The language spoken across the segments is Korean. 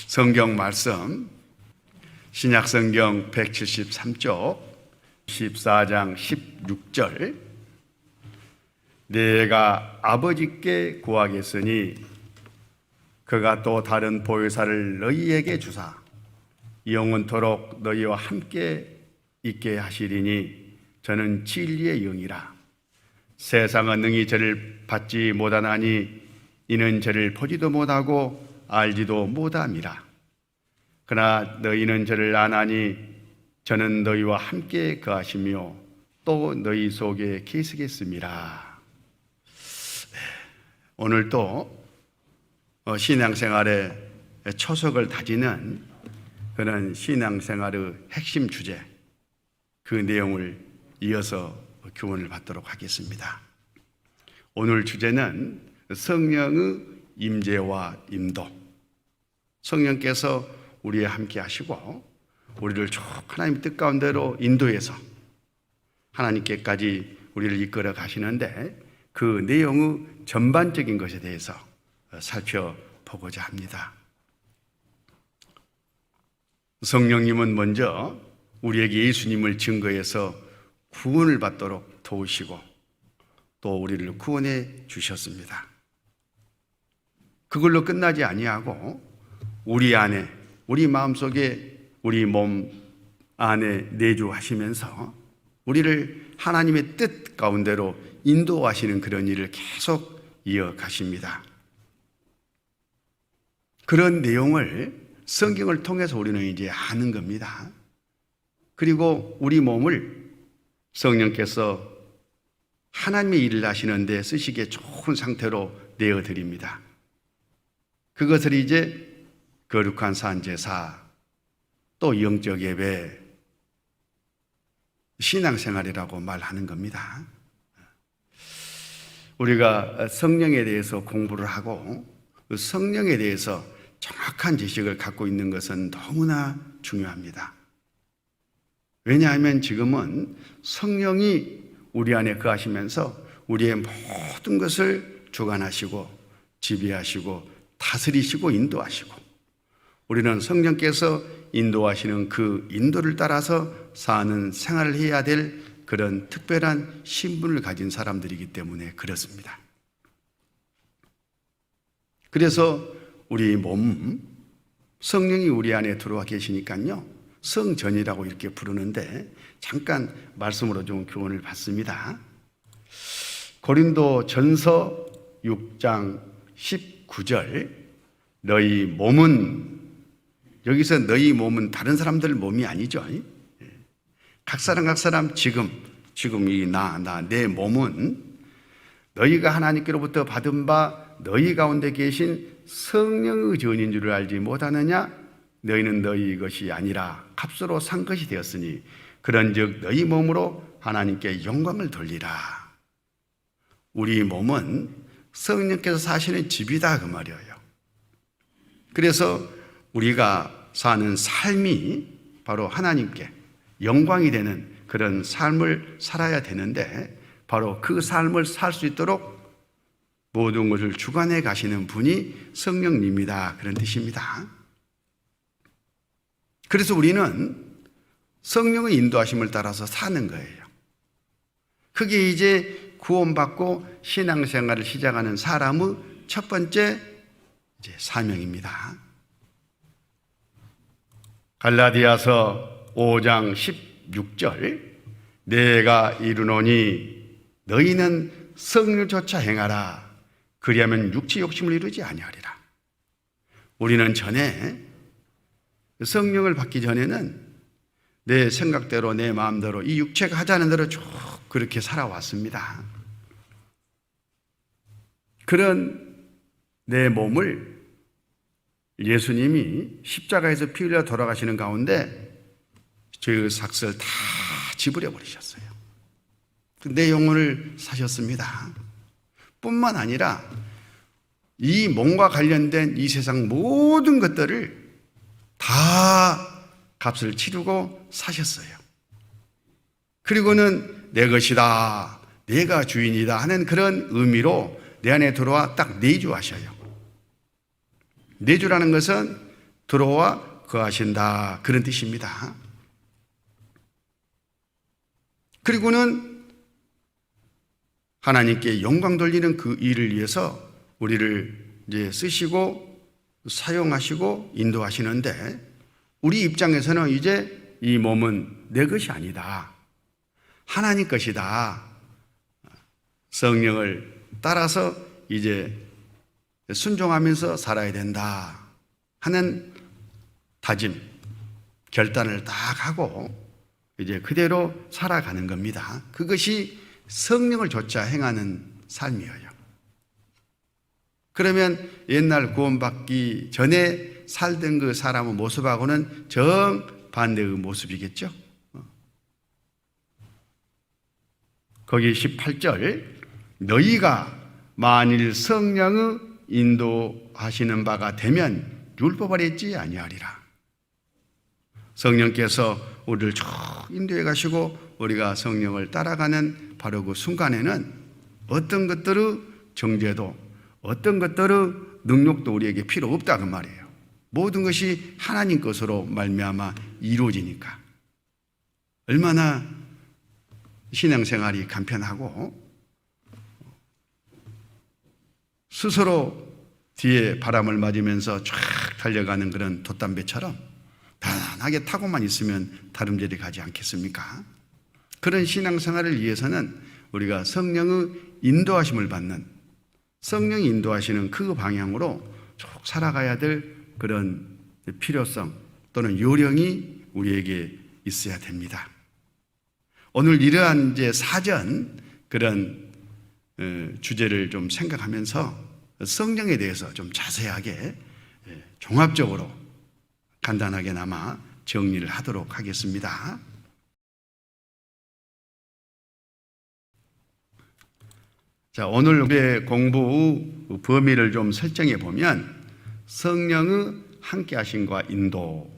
성경 말씀 신약성경 173쪽 14장 16절 내가 아버지께 구하겠으니 그가 또 다른 보혜사를 너희에게 주사 영원토록 너희와 함께 있게 하시리니 저는 진리의 영이라. 세상은 능히 저를 받지 못하나니 이는 저를 보지도 못하고 알지도 못함이라. 그러나 너희는 저를 아나니 저는 너희와 함께 거하시며 또 너희 속에 계시겠습니다. 오늘 또 신앙생활의 초석을 다지는 그런 신앙생활의 핵심 주제, 그 내용을 이어서 교훈을 받도록 하겠습니다. 오늘 주제는 성령의 임재와 임도. 성령께서 우리와 함께 하시고 우리를 쭉 하나님의 뜻 가운데로 인도해서 하나님께까지 우리를 이끌어 가시는데 그 내용의 전반적인 것에 대해서 살펴보고자 합니다. 성령님은 먼저 우리에게 예수님을 증거해서 구원을 받도록 도우시고 또 우리를 구원해 주셨습니다. 그걸로 끝나지 아니하고 우리 안에, 우리 마음속에, 우리 몸 안에 내주하시면서 우리를 하나님의 뜻 가운데로 인도하시는 그런 일을 계속 이어가십니다. 그런 내용을 성경을 통해서 우리는 이제 아는 겁니다. 그리고 우리 몸을 성령께서 하나님의 일을 하시는데 쓰시기에 좋은 상태로 내어드립니다. 그것을 이제 거룩한 산제사, 또 영적 예배, 신앙생활이라고 말하는 겁니다. 우리가 성령에 대해서 공부를 하고 성령에 대해서 정확한 지식을 갖고 있는 것은 너무나 중요합니다. 왜냐하면 지금은 성령이 우리 안에 거하시면서 우리의 모든 것을 주관하시고 지배하시고 다스리시고 인도하시고 우리는 성령께서 인도하시는 그 인도를 따라서 사는 생활을 해야 될 그런 특별한 신분을 가진 사람들이기 때문에 그렇습니다. 그래서 우리 몸, 성령이 우리 안에 들어와 계시니까요, 성전이라고 이렇게 부르는데 잠깐 말씀으로 좀 교훈을 받습니다. 고린도 전서 6장 19절 너희 몸은, 여기서 너희 몸은 다른 사람들 몸이 아니죠. 각 사람 지금 이 내 몸은 너희가 하나님께로부터 받은 바 너희 가운데 계신 성령의 전인 줄을 알지 못하느냐? 너희는 너희 것이 아니라 값으로 산 것이 되었으니 그런즉 너희 몸으로 하나님께 영광을 돌리라. 우리 몸은 성령께서 사시는 집이다 그 말이에요. 그래서 우리가 사는 삶이 바로 하나님께 영광이 되는 그런 삶을 살아야 되는데 바로 그 삶을 살 수 있도록 모든 것을 주관해 가시는 분이 성령님이다, 그런 뜻입니다. 그래서 우리는 성령의 인도하심을 따라서 사는 거예요. 그게 이제 구원받고 신앙생활을 시작하는 사람의 첫 번째 이제 사명입니다. 갈라디아서 5장 16절 내가 이르노니 너희는 성령조차 행하라. 그리하면 육체 욕심을 이루지 아니하리라. 우리는 전에 성령을 받기 전에는 내 생각대로 내 마음대로 이 육체가 하자는 대로 쭉 그렇게 살아왔습니다. 그런 내 몸을 예수님이 십자가에서 피 흘려 돌아가시는 가운데 죄의 삭슬 다 지부려 버리셨어요. 내 영혼을 사셨습니다. 뿐만 아니라 이 몸과 관련된 이 세상 모든 것들을 다 값을 치르고 사셨어요. 그리고는 내 것이다, 내가 주인이다 하는 그런 의미로 내 안에 들어와 딱 내주하셔요. 내주라는 것은 들어와 거하신다, 그런 뜻입니다. 그리고는 하나님께 영광 돌리는 그 일을 위해서 우리를 이제 쓰시고 사용하시고 인도하시는데, 우리 입장에서는 이제 이 몸은 내 것이 아니다, 하나님 것이다, 성령을 따라서 이제 순종하면서 살아야 된다 하는 다짐, 결단을 딱 하고 이제 그대로 살아가는 겁니다. 그것이 성령을 좇아 행하는 삶이에요. 그러면 옛날 구원받기 전에 살던 그 사람의 모습하고는 정반대의 모습이겠죠. 거기 18절, 너희가 만일 성령의 인도하시는 바가 되면 율법을 잊지 아니하리라. 성령께서 우리를 쭉 인도해 가시고 우리가 성령을 따라가는 바로 그 순간에는 어떤 것들의 정죄도 어떤 것들의 능력도 우리에게 필요 없다, 그 말이에요. 모든 것이 하나님 것으로 말미암아 이루어지니까 얼마나 신앙생활이 간편하고, 스스로 뒤에 바람을 맞으면서 쫙 달려가는 그런 돛담배처럼 편안하게 타고만 있으면 다름질이 가지 않겠습니까? 그런 신앙생활을 위해서는 우리가 성령의 인도하심을 받는, 성령이 인도하시는 그 방향으로 쭉 살아가야 될 그런 필요성 또는 요령이 우리에게 있어야 됩니다. 오늘 이러한 이제 사전 그런 주제를 좀 생각하면서 성령에 대해서 좀 자세하게 종합적으로 간단하게나마 정리를 하도록 하겠습니다. 자, 오늘 우리의 공부 범위를 좀 설정해 보면, 성령의 함께하심과 인도.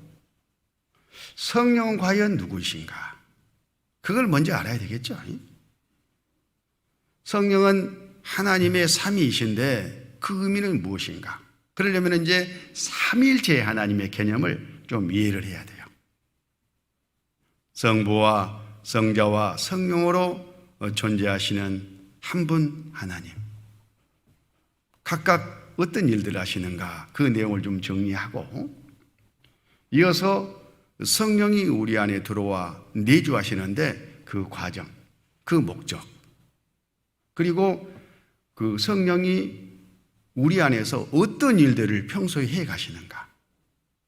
성령은 과연 누구이신가? 그걸 먼저 알아야 되겠죠. 성령은 하나님의 삼위이신데 그 의미는 무엇인가? 그러려면 이제 삼위일체 하나님의 개념을 좀 이해를 해야 돼요. 성부와 성자와 성령으로 존재하시는 한 분 하나님, 각각 어떤 일들을 하시는가, 그 내용을 좀 정리하고, 이어서 성령이 우리 안에 들어와 내주하시는데 그 과정, 그 목적, 그리고 그 성령이 우리 안에서 어떤 일들을 평소에 해 가시는가,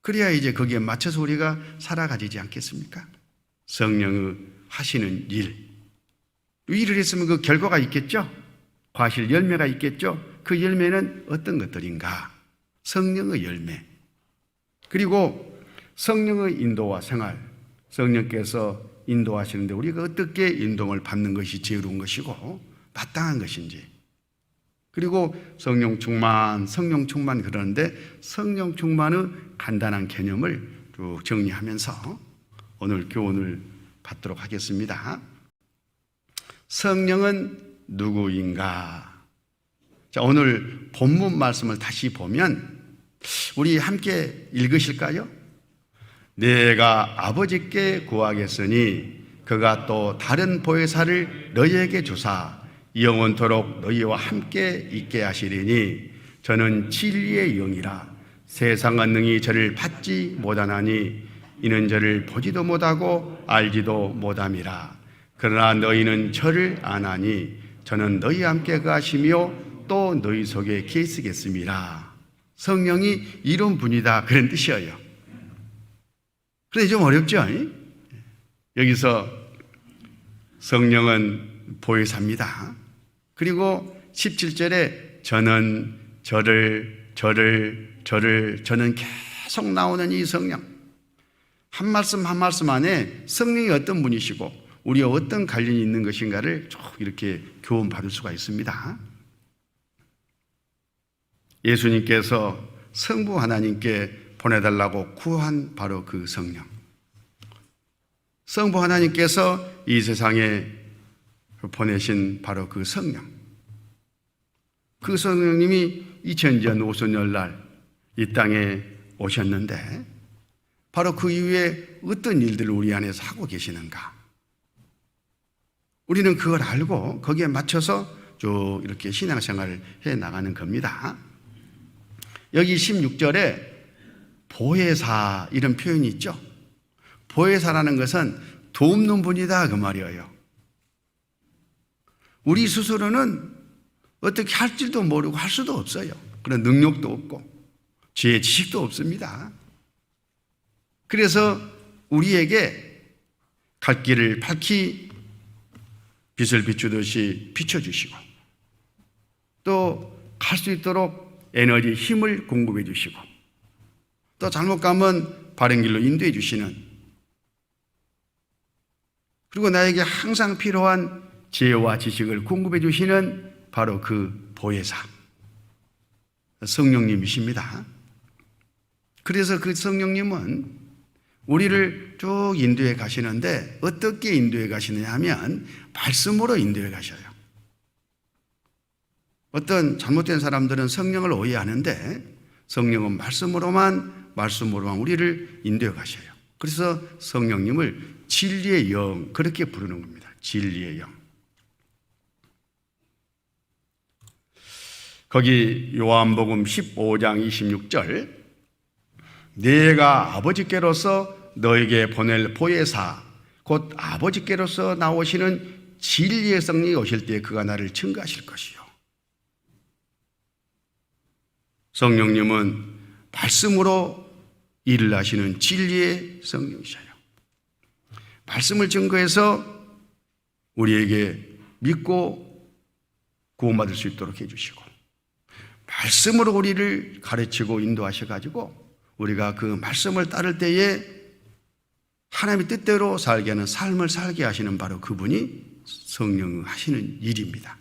그래야 이제 거기에 맞춰서 우리가 살아가지지 않겠습니까? 성령의 하시는 일을 했으면 그 결과가 있겠죠? 과실 열매가 있겠죠? 그 열매는 어떤 것들인가? 성령의 열매. 그리고 성령의 인도와 생활, 성령께서 인도하시는데 우리가 어떻게 인도를 받는 것이 지혜로운 것이고 마땅한 것인지, 그리고 성령 충만 그러는데 성령 충만의 간단한 개념을 쭉 정리하면서 오늘 교훈을 받도록 하겠습니다. 성령은 누구인가? 자, 오늘 본문 말씀을 다시 보면 우리 함께 읽으실까요? 내가 아버지께 구하겠으니 그가 또 다른 보혜사를 너희에게 주사 영원토록 너희와 함께 있게 하시리니 저는 진리의 영이라. 세상은 능히 저를 받지 못하나니 이는 저를 보지도 못하고 알지도 못함이라. 그러나 너희는 저를 아나니 저는 너희와 함께 거하시며 또 너희 속에 계시겠습니다. 성령이 이런 분이다, 그런 뜻이에요. 그런데 좀 어렵죠? 여기서 성령은 보혜사입니다. 그리고 17절에 저는 저는 계속 나오는 이 성령, 한 말씀 한 말씀 안에 성령이 어떤 분이시고 우리와 어떤 관련이 있는 것인가를 쭉 이렇게 교훈 받을 수가 있습니다. 예수님께서 성부 하나님께 보내달라고 구한 바로 그 성령, 성부 하나님께서 이 세상에 보내신 바로 그 성령, 그 성령님이 2000년 오순절날 이 땅에 오셨는데 바로 그 이후에 어떤 일들을 우리 안에서 하고 계시는가? 우리는 그걸 알고 거기에 맞춰서 쭉 이렇게 신앙생활을 해 나가는 겁니다. 여기 16절에 보혜사 이런 표현이 있죠. 보혜사라는 것은 돕는 분이다 그 말이에요. 우리 스스로는 어떻게 할 줄도 모르고 할 수도 없어요. 그런 능력도 없고 지혜 지식도 없습니다. 그래서 우리에게 갈 길을 밝히 빛을 비추듯이 비춰주시고 또 갈 수 있도록 에너지, 힘을 공급해 주시고 또 잘못 가면 바른 길로 인도해 주시는, 그리고 나에게 항상 필요한 지혜와 지식을 공급해 주시는 바로 그 보혜사 성령님이십니다. 그래서 그 성령님은 우리를 쭉 인도해 가시는데 어떻게 인도해 가시느냐 하면 말씀으로 인도해 가셔요. 어떤 잘못된 사람들은 성령을 오해하는데 성령은 말씀으로만 우리를 인도해 가셔요. 그래서 성령님을 진리의 영 그렇게 부르는 겁니다. 진리의 영. 거기 요한복음 15장 26절 내가 아버지께로서 너에게 보낼 보혜사 곧 아버지께로서 나오시는 진리의 성령이 오실 때 그가 나를 증거하실 것이요. 성령님은 말씀으로 일을 하시는 진리의 성령이셔요. 말씀을 증거해서 우리에게 믿고 구원받을 수 있도록 해주시고 말씀으로 우리를 가르치고 인도하셔가지고 우리가 그 말씀을 따를 때에 하나님의 뜻대로 살게 하는 삶을 살게 하시는 바로 그분이 성령 하시는 일입니다.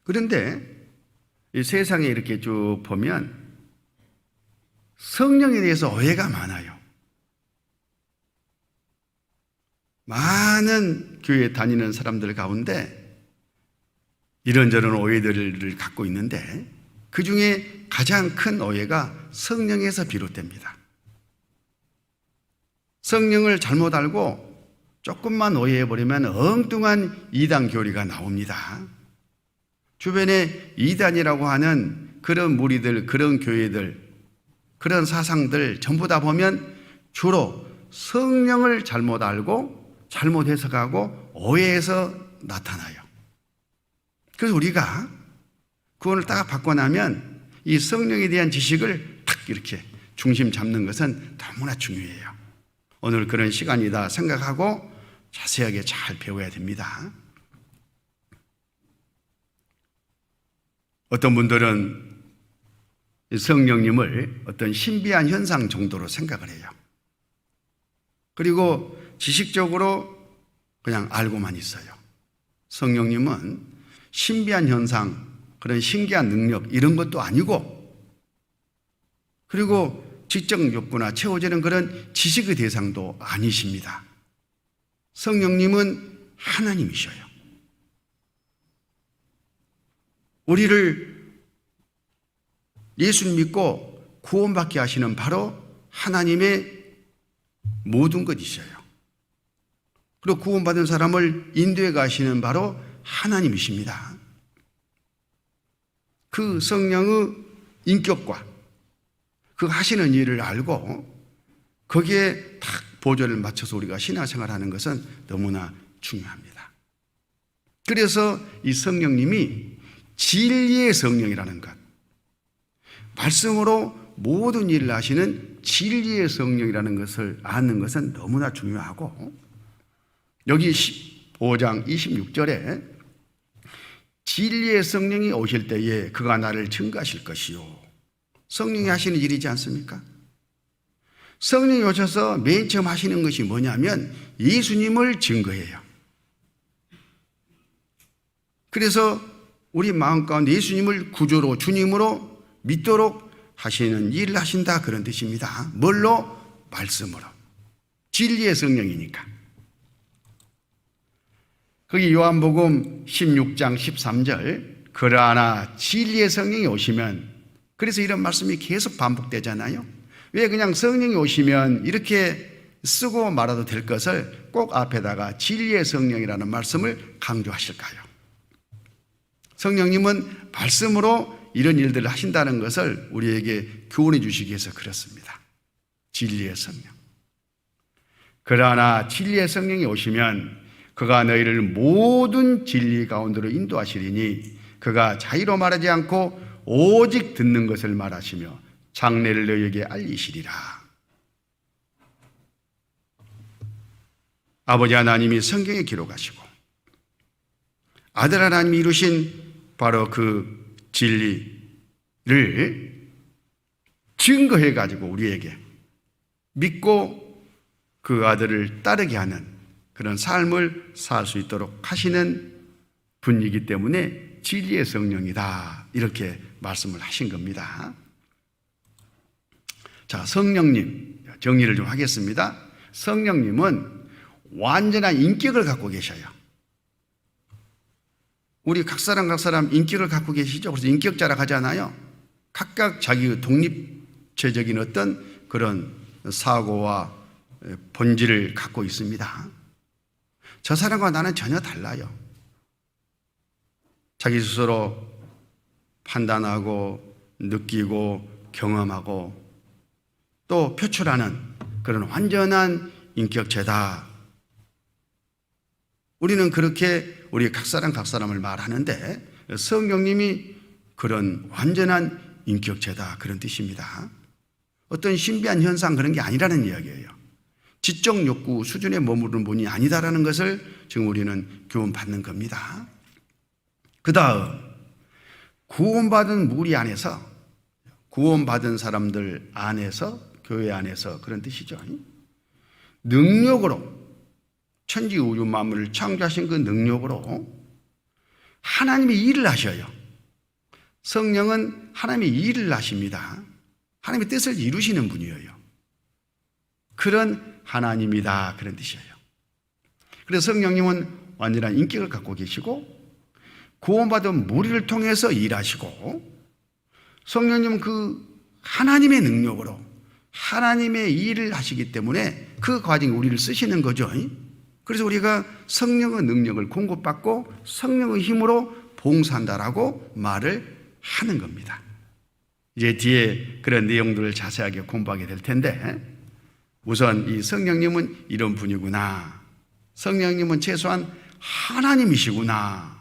그런데 이 세상에 이렇게 쭉 보면 성령에 대해서 오해가 많아요. 많은 교회에 다니는 사람들 가운데 이런저런 오해들을 갖고 있는데 그 중에 가장 큰 오해가 성령에서 비롯됩니다. 성령을 잘못 알고 조금만 오해해버리면 엉뚱한 이단 교리가 나옵니다. 주변에 이단이라고 하는 그런 무리들, 그런 교회들, 그런 사상들 전부 다 보면 주로 성령을 잘못 알고 잘못 해석하고 오해해서 나타나요. 그래서 우리가 구원을 딱 받고 나면 이 성령에 대한 지식을 탁 이렇게 중심 잡는 것은 너무나 중요해요. 오늘 그런 시간이다 생각하고 자세하게 잘 배워야 됩니다. 어떤 분들은 성령님을 어떤 신비한 현상 정도로 생각을 해요. 그리고 지식적으로 그냥 알고만 있어요. 성령님은 신비한 현상, 그런 신기한 능력 이런 것도 아니고 그리고 지적 욕구나 채워지는 그런 지식의 대상도 아니십니다. 성령님은 하나님이셔요. 우리를 예수를 믿고 구원받게 하시는 바로 하나님의 모든 것이셔요. 그리고 구원받은 사람을 인도해 가시는 바로 하나님이십니다. 그 성령의 인격과 그 하시는 일을 알고 거기에 딱 보조를 맞춰서 우리가 신앙생활하는 것은 너무나 중요합니다. 그래서 이 성령님이 진리의 성령이라는 것, 말씀으로 모든 일을 하시는 진리의 성령이라는 것을 아는 것은 너무나 중요하고 여기 15장 26절에 진리의 성령이 오실 때에 그가 나를 증거하실 것이요. 성령이 하시는 일이지 않습니까? 성령이 오셔서 맨 처음 하시는 것이 뭐냐면 예수님을 증거해요. 그래서 우리 마음 가운데 예수님을 구주로 주님으로 믿도록 하시는 일을 하신다 그런 뜻입니다. 뭘로? 말씀으로. 진리의 성령이니까. 거기 요한복음 16장 13절 그러나 진리의 성령이 오시면 그래서 이런 말씀이 계속 반복되잖아요. 왜 그냥 성령이 오시면 이렇게 쓰고 말아도 될 것을 꼭 앞에다가 진리의 성령이라는 말씀을 강조하실까요? 성령님은 말씀으로 이런 일들을 하신다는 것을 우리에게 교훈해 주시기 위해서 그렇습니다. 진리의 성령. 그러나 진리의 성령이 오시면 그가 너희를 모든 진리 가운데로 인도하시리니 그가 자의로 말하지 않고 오직 듣는 것을 말하시며 장래를 너희에게 알리시리라. 아버지 하나님이 성경에 기록하시고 아들 하나님이 이루신 바로 그 진리를 증거해 가지고 우리에게 믿고 그 아들을 따르게 하는 그런 삶을 살 수 있도록 하시는 분이기 때문에 진리의 성령이다, 이렇게 말씀을 하신 겁니다. 자, 성령님 정리를 좀 하겠습니다. 성령님은 완전한 인격을 갖고 계셔요. 우리 각 사람 인격을 갖고 계시죠. 그래서 인격자라 하잖아요. 각각 자기 독립체적인 어떤 그런 사고와 본질을 갖고 있습니다. 저 사람과 나는 전혀 달라요. 자기 스스로 판단하고 느끼고 경험하고 또 표출하는 그런 완전한 인격체다. 우리는 그렇게 우리 각 사람을 말하는데 성령님이 그런 완전한 인격체다, 그런 뜻입니다. 어떤 신비한 현상 그런 게 아니라는 이야기예요. 지적 욕구 수준에 머무르는 분이 아니다라는 것을 지금 우리는 교훈받는 겁니다. 그 다음 구원받은 무리 안에서, 구원받은 사람들 안에서, 교회 안에서 그런 뜻이죠. 능력으로 천지 우주 만물을 창조하신 그 능력으로 하나님이 일을 하셔요. 성령은 하나님이 일을 하십니다. 하나님의 뜻을 이루시는 분이에요. 그런 하나님이다, 그런 뜻이에요. 그래서 성령님은 완전한 인격을 갖고 계시고 구원받은 무리를 통해서 일하시고 성령님은 그 하나님의 능력으로 하나님의 일을 하시기 때문에 그 과정에 우리를 쓰시는 거죠. 그래서 우리가 성령의 능력을 공급받고 성령의 힘으로 봉사한다라고 말을 하는 겁니다. 이제 뒤에 그런 내용들을 자세하게 공부하게 될 텐데 우선 이 성령님은 이런 분이구나, 성령님은 최소한 하나님이시구나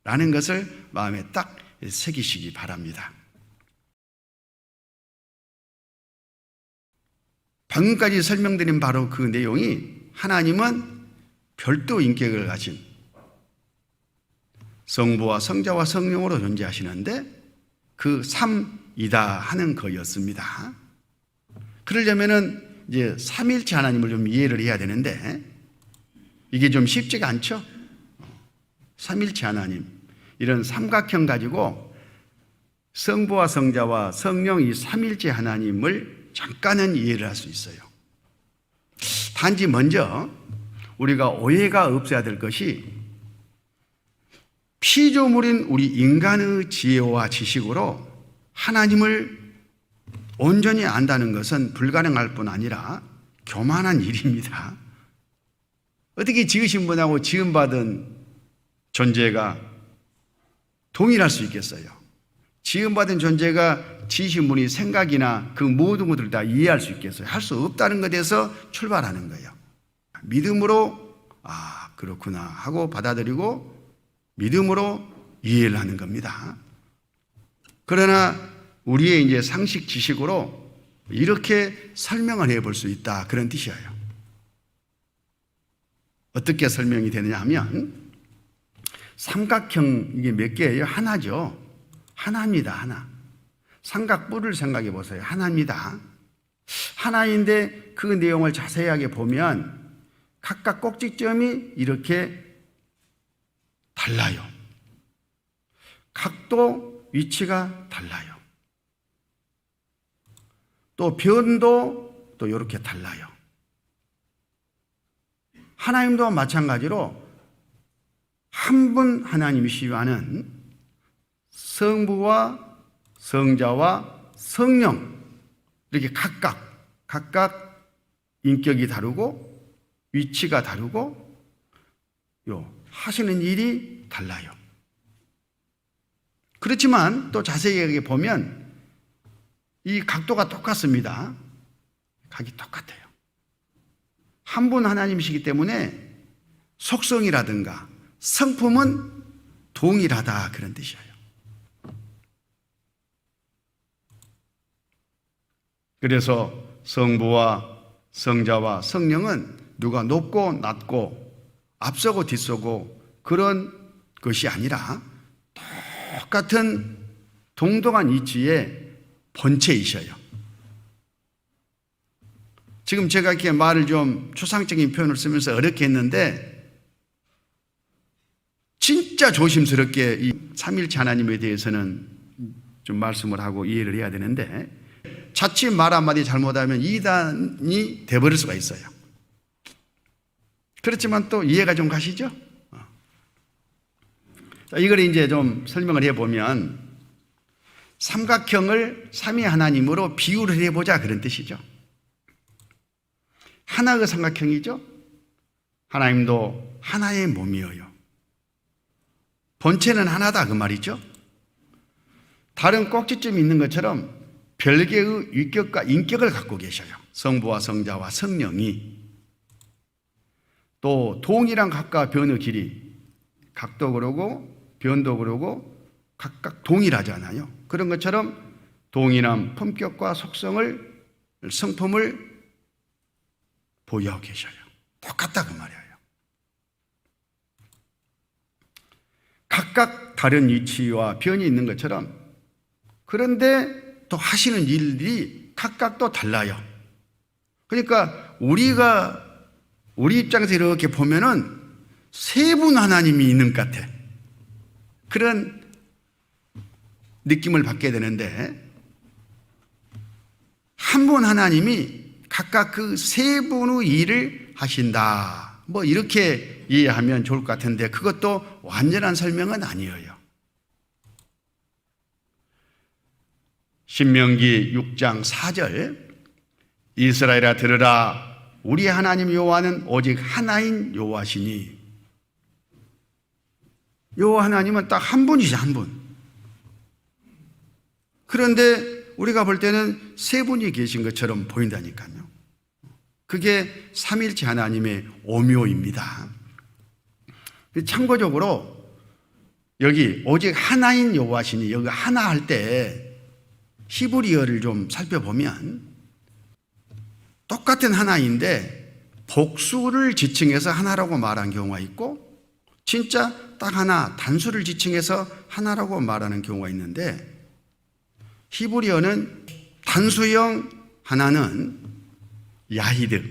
라는 것을 마음에 딱 새기시기 바랍니다. 방금까지 설명드린 바로 그 내용이 하나님은 별도 인격을 가진 성부와 성자와 성령으로 존재하시는데 그 삼이다 하는 거였습니다. 그러려면은 이제 삼일체 하나님을 좀 이해를 해야 되는데 이게 좀 쉽지가 않죠. 삼일체 하나님, 이런 삼각형 가지고 성부와 성자와 성령 이 삼일체 하나님을 잠깐은 이해를 할 수 있어요. 단지 먼저 우리가 오해가 없어야 될 것이 피조물인 우리 인간의 지혜와 지식으로 하나님을 온전히 안다는 것은 불가능할 뿐 아니라 교만한 일입니다. 어떻게 지으신 분하고 지음받은 존재가 동일할 수 있겠어요? 지음받은 존재가 지으신 분이 생각이나 그 모든 것들을 다 이해할 수 있겠어요? 할 수 없다는 것에서 출발하는 거예요. 믿음으로 아 그렇구나 하고 받아들이고 믿음으로 이해를 하는 겁니다. 그러나 우리의 이제 상식 지식으로 이렇게 설명을 해볼 수 있다, 그런 뜻이에요. 어떻게 설명이 되느냐 하면 삼각형 이게 몇 개예요? 하나죠. 하나입니다. 하나. 삼각뿔을 생각해 보세요. 하나입니다. 하나인데 그 내용을 자세하게 보면 각각 꼭지점이 이렇게 달라요. 각도, 위치가 달라요. 또 변도 또 이렇게 달라요. 하나님도 마찬가지로 한 분 하나님이시와는 성부와 성자와 성령 이렇게 각각 인격이 다르고 위치가 다르고 하시는 일이 달라요. 그렇지만 또 자세히 보면 이 각도가 똑같습니다. 각이 똑같아요. 한 분 하나님이시기 때문에 속성이라든가 성품은 동일하다 그런 뜻이에요. 그래서 성부와 성자와 성령은 누가 높고 낮고 앞서고 뒤서고 그런 것이 아니라 똑같은 동등한 이치의 본체이셔요. 지금 제가 이렇게 말을 좀 추상적인 표현을 쓰면서 어렵게 했는데 진짜 조심스럽게 이 삼일체 하나님에 대해서는 좀 말씀을 하고 이해를 해야 되는데 자칫 말 한마디 잘못하면 이단이 돼버릴 수가 있어요. 그렇지만 또 이해가 좀 가시죠? 자, 이걸 이제 좀 설명을 해보면 삼각형을 삼위 하나님으로 비유를 해보자 그런 뜻이죠. 하나의 삼각형이죠. 하나님도 하나의 몸이에요. 본체는 하나다 그 말이죠. 다른 꼭지점이 있는 것처럼 별개의 위격과 인격을 갖고 계셔요. 성부와 성자와 성령이. 또 동이랑 각과 변의 길이 각도 그러고 변도 그러고 각각 동일하잖아요. 그런 것처럼 동일한 품격과 속성을 성품을 보유하고 계셔요. 똑같다 그 말이에요. 각각 다른 위치와 변이 있는 것처럼 그런데 또 하시는 일이 각각 또 달라요. 그러니까 우리 입장에서 이렇게 보면은 세 분 하나님이 있는 것 같아. 그런 느낌을 받게 되는데 한 분 하나님이 각각 그 세 분의 일을 하신다. 뭐 이렇게 이해하면 좋을 것 같은데 그것도 완전한 설명은 아니에요. 신명기 6장 4절 이스라엘아 들으라 우리 하나님 여호와는 오직 하나인 여호와시니 여호와 하나님은 딱 한 분이죠. 한 분. 그런데 우리가 볼 때는 세 분이 계신 것처럼 보인다니까요. 그게 삼일체 하나님의 오묘입니다. 참고적으로 여기 오직 하나인 여호와시니 여기 하나 할 때 히브리어를 좀 살펴보면 똑같은 하나인데 복수를 지칭해서 하나라고 말한 경우가 있고 진짜 딱 하나 단수를 지칭해서 하나라고 말하는 경우가 있는데 히브리어는 단수형 하나는 야히드,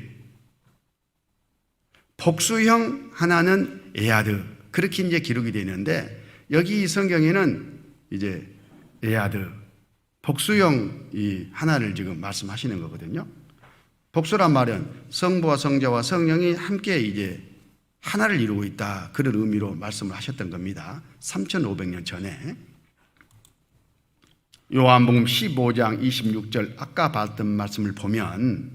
복수형 하나는 에야드 그렇게 이제 기록이 되어 있는데 여기 이 성경에는 이제 에야드 복수형 이 하나를 지금 말씀하시는 거거든요. 복수란 말은 성부와 성자와 성령이 함께 이제 하나를 이루고 있다 그런 의미로 말씀을 하셨던 겁니다. 3,500년 전에. 요한복음 15장 26절 아까 봤던 말씀을 보면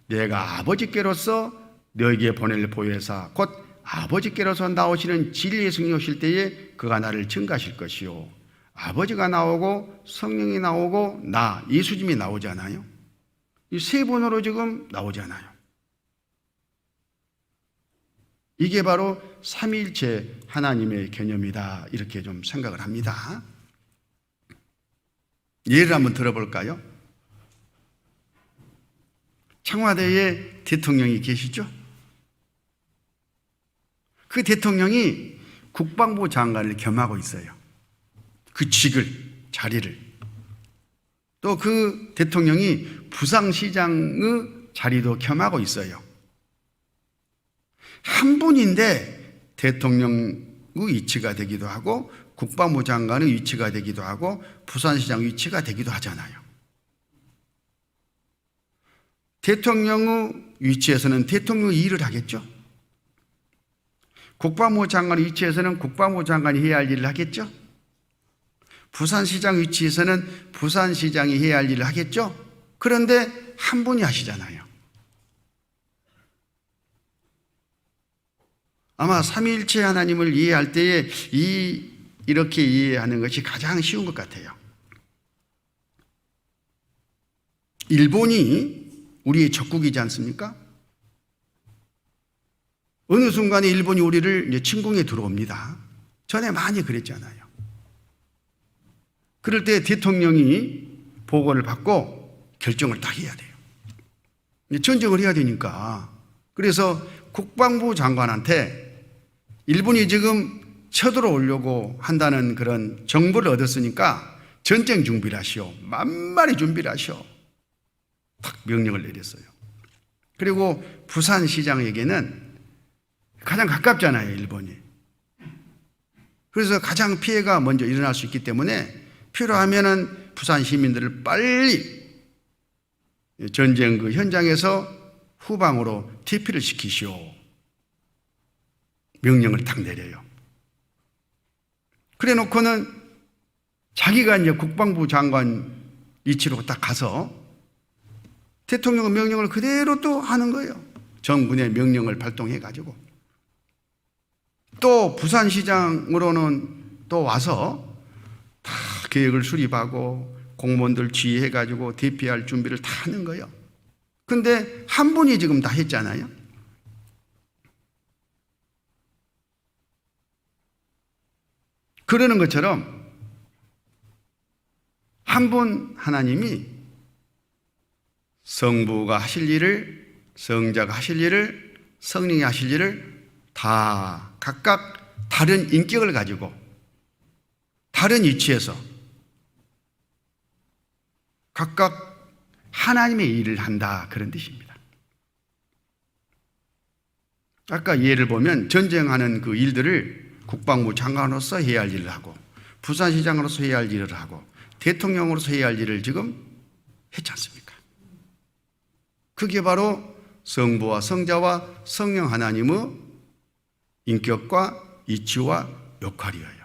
내가 아버지께로서 너에게 보낼 보혜사 곧 아버지께로서 나오시는 진리의 성령이 오실 때에 그가 나를 증거하실 것이요 아버지가 나오고 성령이 나오고 나 예수님이 나오잖아요. 이 세 분으로 지금 나오잖아요. 이게 바로 삼위일체 하나님의 개념이다 이렇게 좀 생각을 합니다. 예를 한번 들어볼까요? 청와대에 대통령이 계시죠? 그 대통령이 국방부 장관을 겸하고 있어요. 그 직을, 자리를. 또 그 대통령이 부산시장의 자리도 겸하고 있어요. 한 분인데 대통령의 위치가 되기도 하고 국방부 장관의 위치가 되기도 하고 부산시장 위치가 되기도 하잖아요. 대통령의 위치에서는 대통령의 일을 하겠죠. 국방부 장관의 위치에서는 국방부 장관이 해야 할 일을 하겠죠. 부산시장 위치에서는 부산시장이 해야 할 일을 하겠죠? 그런데 한 분이 하시잖아요. 아마 삼위일체 하나님을 이해할 때에 이렇게 이해하는 것이 가장 쉬운 것 같아요. 일본이 우리의 적국이지 않습니까? 어느 순간에 일본이 우리를 이제 침공에 들어옵니다. 전에 많이 그랬잖아요. 그럴 때 대통령이 보고를 받고 결정을 딱 해야 돼요. 전쟁을 해야 되니까. 그래서 국방부 장관한테 일본이 지금 쳐들어오려고 한다는 그런 정보를 얻었으니까 전쟁 준비를 하시오. 만만히 준비를 하시오. 딱 명령을 내렸어요. 그리고 부산시장에게는 가장 가깝잖아요, 일본이. 그래서 가장 피해가 먼저 일어날 수 있기 때문에 필요하면은 부산 시민들을 빨리 전쟁 그 현장에서 후방으로 퇴피를 시키시오. 명령을 딱 내려요. 그래 놓고는 자기가 이제 국방부 장관 위치로 딱 가서 대통령 명령을 그대로 또 하는 거예요. 정군의 명령을 발동해 가지고. 또 부산시장으로는 또 와서 다 계획을 수립하고 공무원들 지휘해 가지고 대피할 준비를 다 하는 거예요. 근데 한 분이 지금 다 했잖아요. 그러는 것처럼 한 분 하나님이 성부가 하실 일을, 성자가 하실 일을, 성령이 하실 일을 다 각각 다른 인격을 가지고 다른 위치에서 각각 하나님의 일을 한다, 그런 뜻입니다. 아까 예를 보면 전쟁하는 그 일들을 국방부 장관으로서 해야 할 일을 하고 부산시장으로서 해야 할 일을 하고 대통령으로서 해야 할 일을 지금 했지 않습니까? 그게 바로 성부와 성자와 성령 하나님의 인격과 이치와 역할이에요.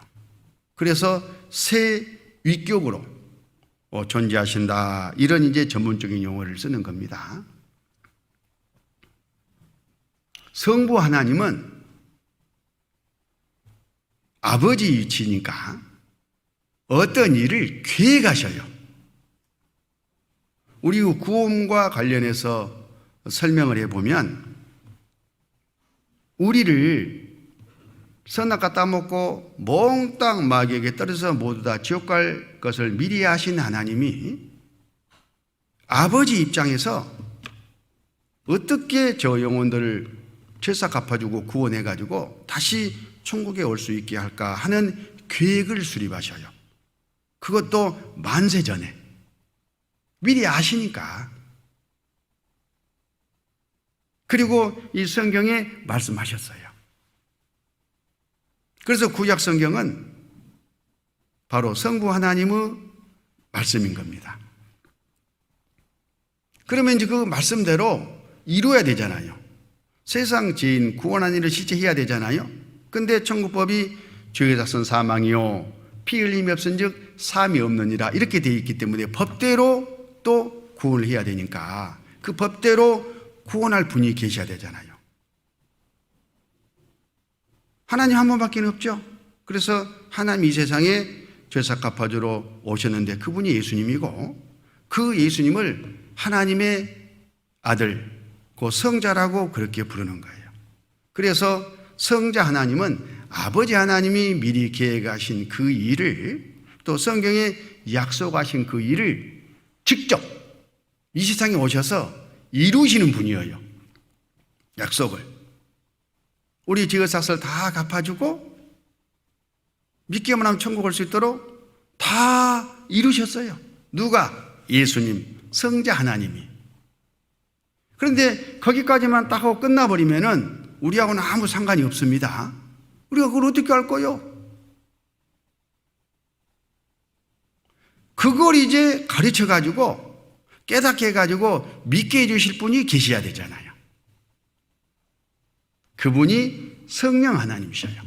그래서 세 위격으로 존재하신다, 이런 이제 전문적인 용어를 쓰는 겁니다. 성부 하나님은 아버지 위치니까 어떤 일을 계획하셔요. 우리 구원과 관련해서 설명을 해보면 우리를 선악과 따먹고 몽땅 마귀에게 떨어져서 모두 다 지옥 갈 것을 미리 아신 하나님이 아버지 입장에서 어떻게 저 영혼들을 죄사 갚아주고 구원해가지고 다시 천국에 올 수 있게 할까 하는 계획을 수립하셔요. 그것도 만세 전에 미리 아시니까. 그리고 이 성경에 말씀하셨어요. 그래서 구약 성경은 바로 성부 하나님의 말씀인 겁니다. 그러면 이제 그 말씀대로 이루어야 되잖아요. 세상 죄인 구원한 일을 실제 해야 되잖아요. 근데 천국법이 죄의 삭선 사망이요 피 흘림이 없은즉 사함이 없느니라, 이렇게 되어 있기 때문에 법대로 또 구원을 해야 되니까 그 법대로 구원할 분이 계셔야 되잖아요. 하나님 한 분밖에 없죠. 그래서 하나님 이 세상에 죄사 갚아주러 오셨는데 그분이 예수님이고, 그 예수님을 하나님의 아들, 그 성자라고 그렇게 부르는 거예요. 그래서 성자 하나님은 아버지 하나님이 미리 계획하신 그 일을, 또 성경에 약속하신 그 일을 직접 이 세상에 오셔서 이루시는 분이에요. 약속을. 우리 지읒삭설 다 갚아주고 믿기만 하면 천국 올 수 있도록 다 이루셨어요. 누가? 예수님, 성자 하나님이. 그런데 거기까지만 딱 하고 끝나버리면은 우리하고는 아무 상관이 없습니다. 우리가 그걸 어떻게 할 거요? 그걸 이제 가르쳐가지고 깨닫게 해가지고 믿게 해주실 분이 계셔야 되잖아요. 그분이 성령 하나님이셔요.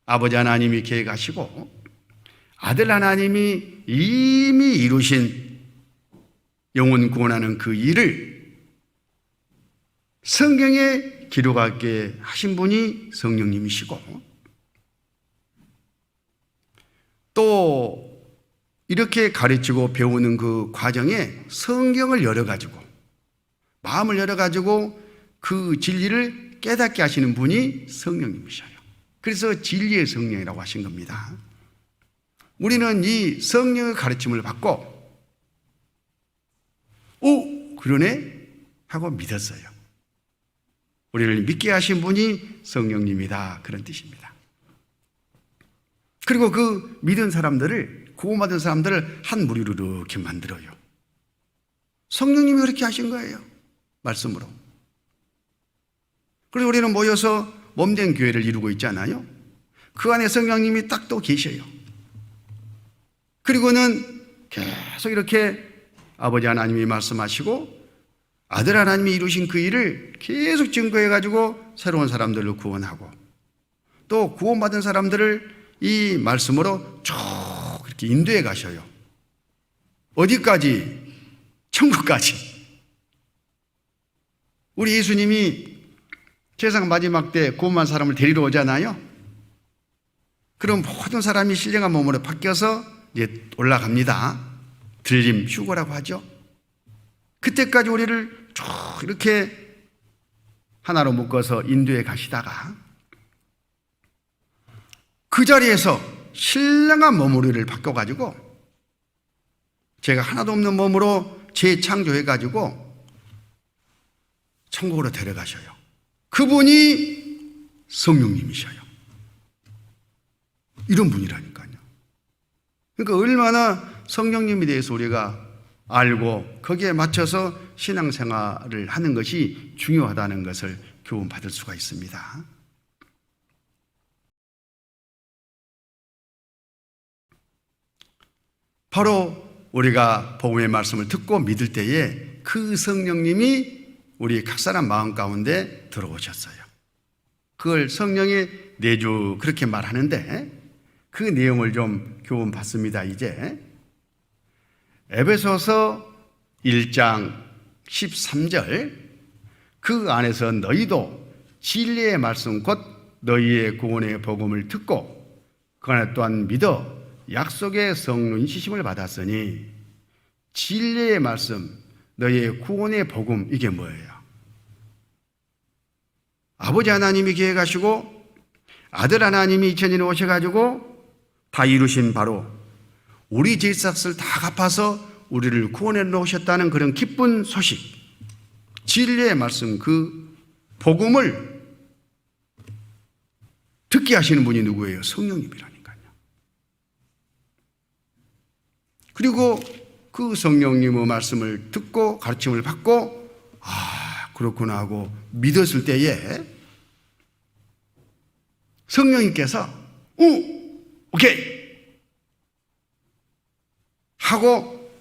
아버지 하나님이 계획하시고 아들 하나님이 이미 이루신 영혼 구원하는 그 일을 성경에 기록하게 하신 분이 성령님이시고, 또 이렇게 가르치고 배우는 그 과정에 성경을 열어가지고, 마음을 열어가지고 그 진리를 깨닫게 하시는 분이 성령님이셔요. 그래서 진리의 성령이라고 하신 겁니다. 우리는 이 성령의 가르침을 받고, 오, 그러네? 하고 믿었어요. 우리를 믿게 하신 분이 성령님이다, 그런 뜻입니다. 그리고 그 믿은 사람들을, 구원받은 사람들을 한 무리로 이렇게 만들어요. 성령님이 그렇게 하신 거예요, 말씀으로. 그래서 우리는 모여서 몸된 교회를 이루고 있잖아요. 그 안에 성령님이 딱 또 계셔요. 그리고는 계속 이렇게 아버지 하나님이 말씀하시고 아들 하나님이 이루신 그 일을 계속 증거해가지고 새로운 사람들을 구원하고, 또 구원받은 사람들을 이 말씀으로 쭉 이렇게 인도해 가셔요. 어디까지? 천국까지. 우리 예수님이 세상 마지막 때 구원한 사람을 데리러 오잖아요. 그럼 모든 사람이 신령한 몸으로 바뀌어서 이제 올라갑니다. 들림 휴거라고 하죠. 그때까지 우리를 쭉 이렇게 하나로 묶어서 인도해 가시다가 그 자리에서 신령한 몸으로 우리를 바꿔가지고 제가 하나도 없는 몸으로 재창조해가지고 천국으로 데려가셔요. 그분이 성령님이셔요. 이런 분이라니까요. 그러니까 얼마나 성령님에 대해서 우리가 알고 거기에 맞춰서 신앙생활을 하는 것이 중요하다는 것을 교훈받을 수가 있습니다. 바로 우리가 복음의 말씀을 듣고 믿을 때에 그 성령님이 우리 각 사람 마음 가운데 들어오셨어요. 그걸 성령의 내주 그렇게 말하는데 그 내용을 좀 교훈받습니다. 이제 에베소서 1장 13절, 그 안에서 너희도 진리의 말씀 곧 너희의 구원의 복음을 듣고 그 안에 또한 믿어 약속의 성령 인치심을 받았으니, 진리의 말씀, 너희의 구원의 복음, 이게 뭐예요? 아버지 하나님이 계획하시고 아들 하나님이 2000년에 오셔가지고 다 이루신 바로 우리 죄값을 다 갚아서 우리를 구원해 놓으셨다는 그런 기쁜 소식, 진리의 말씀, 그 복음을 듣게 하시는 분이 누구예요? 성령님이라니까요. 그리고 그 성령님의 말씀을 듣고 가르침을 받고 그렇구나 하고 믿었을 때에 성령님께서 오케이 하고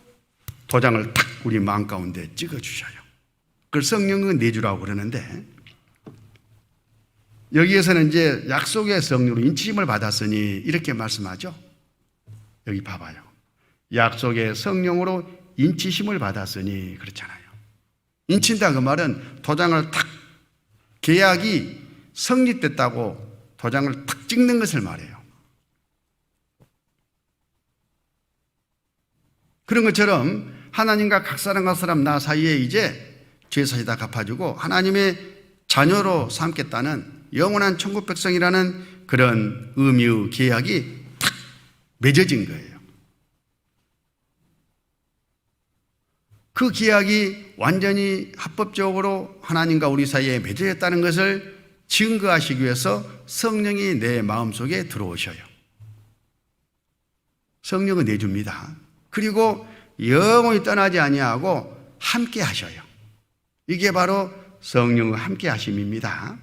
도장을 탁 우리 마음 가운데 찍어주셔요. 그걸 성령은 내주라고 그러는데, 여기에서는 이제 약속의 성령으로 인치심을 받았으니 이렇게 말씀하죠. 여기 봐봐요. 약속의 성령으로 인치심을 받았으니, 그렇잖아요. 인친다 그 말은 도장을 탁, 계약이 성립됐다고 도장을 탁 찍는 것을 말해요. 그런 것처럼 하나님과 각 사람 나 사이에 이제 죄사시 다 갚아주고 하나님의 자녀로 삼겠다는 영원한 천국 백성이라는 그런 의미의 계약이 탁 맺어진 거예요. 그 계약이 완전히 합법적으로 하나님과 우리 사이에 맺어졌다는 것을 증거하시기 위해서 성령이 내 마음속에 들어오셔요. 성령은 내줍니다. 그리고 영원히 떠나지 아니하고 함께 하셔요. 이게 바로 성령과 함께 하심입니다.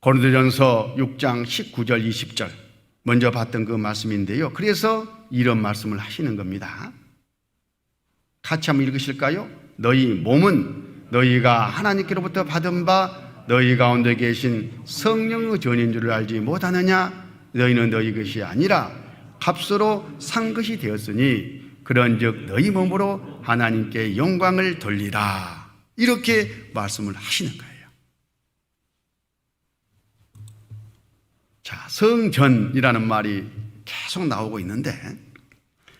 고린도전서 6장 19절 20절 먼저 봤던 그 말씀인데요. 그래서 이런 말씀을 하시는 겁니다. 같이 한번 읽으실까요? 너희 몸은 너희가 하나님께로부터 받은 바 너희 가운데 계신 성령의 전인 줄을 알지 못하느냐? 너희는 너희 것이 아니라 값으로 산 것이 되었으니 그런즉 너희 몸으로 하나님께 영광을 돌리라. 이렇게 말씀을 하시는 거예요. 자, 성전이라는 말이 계속 나오고 있는데,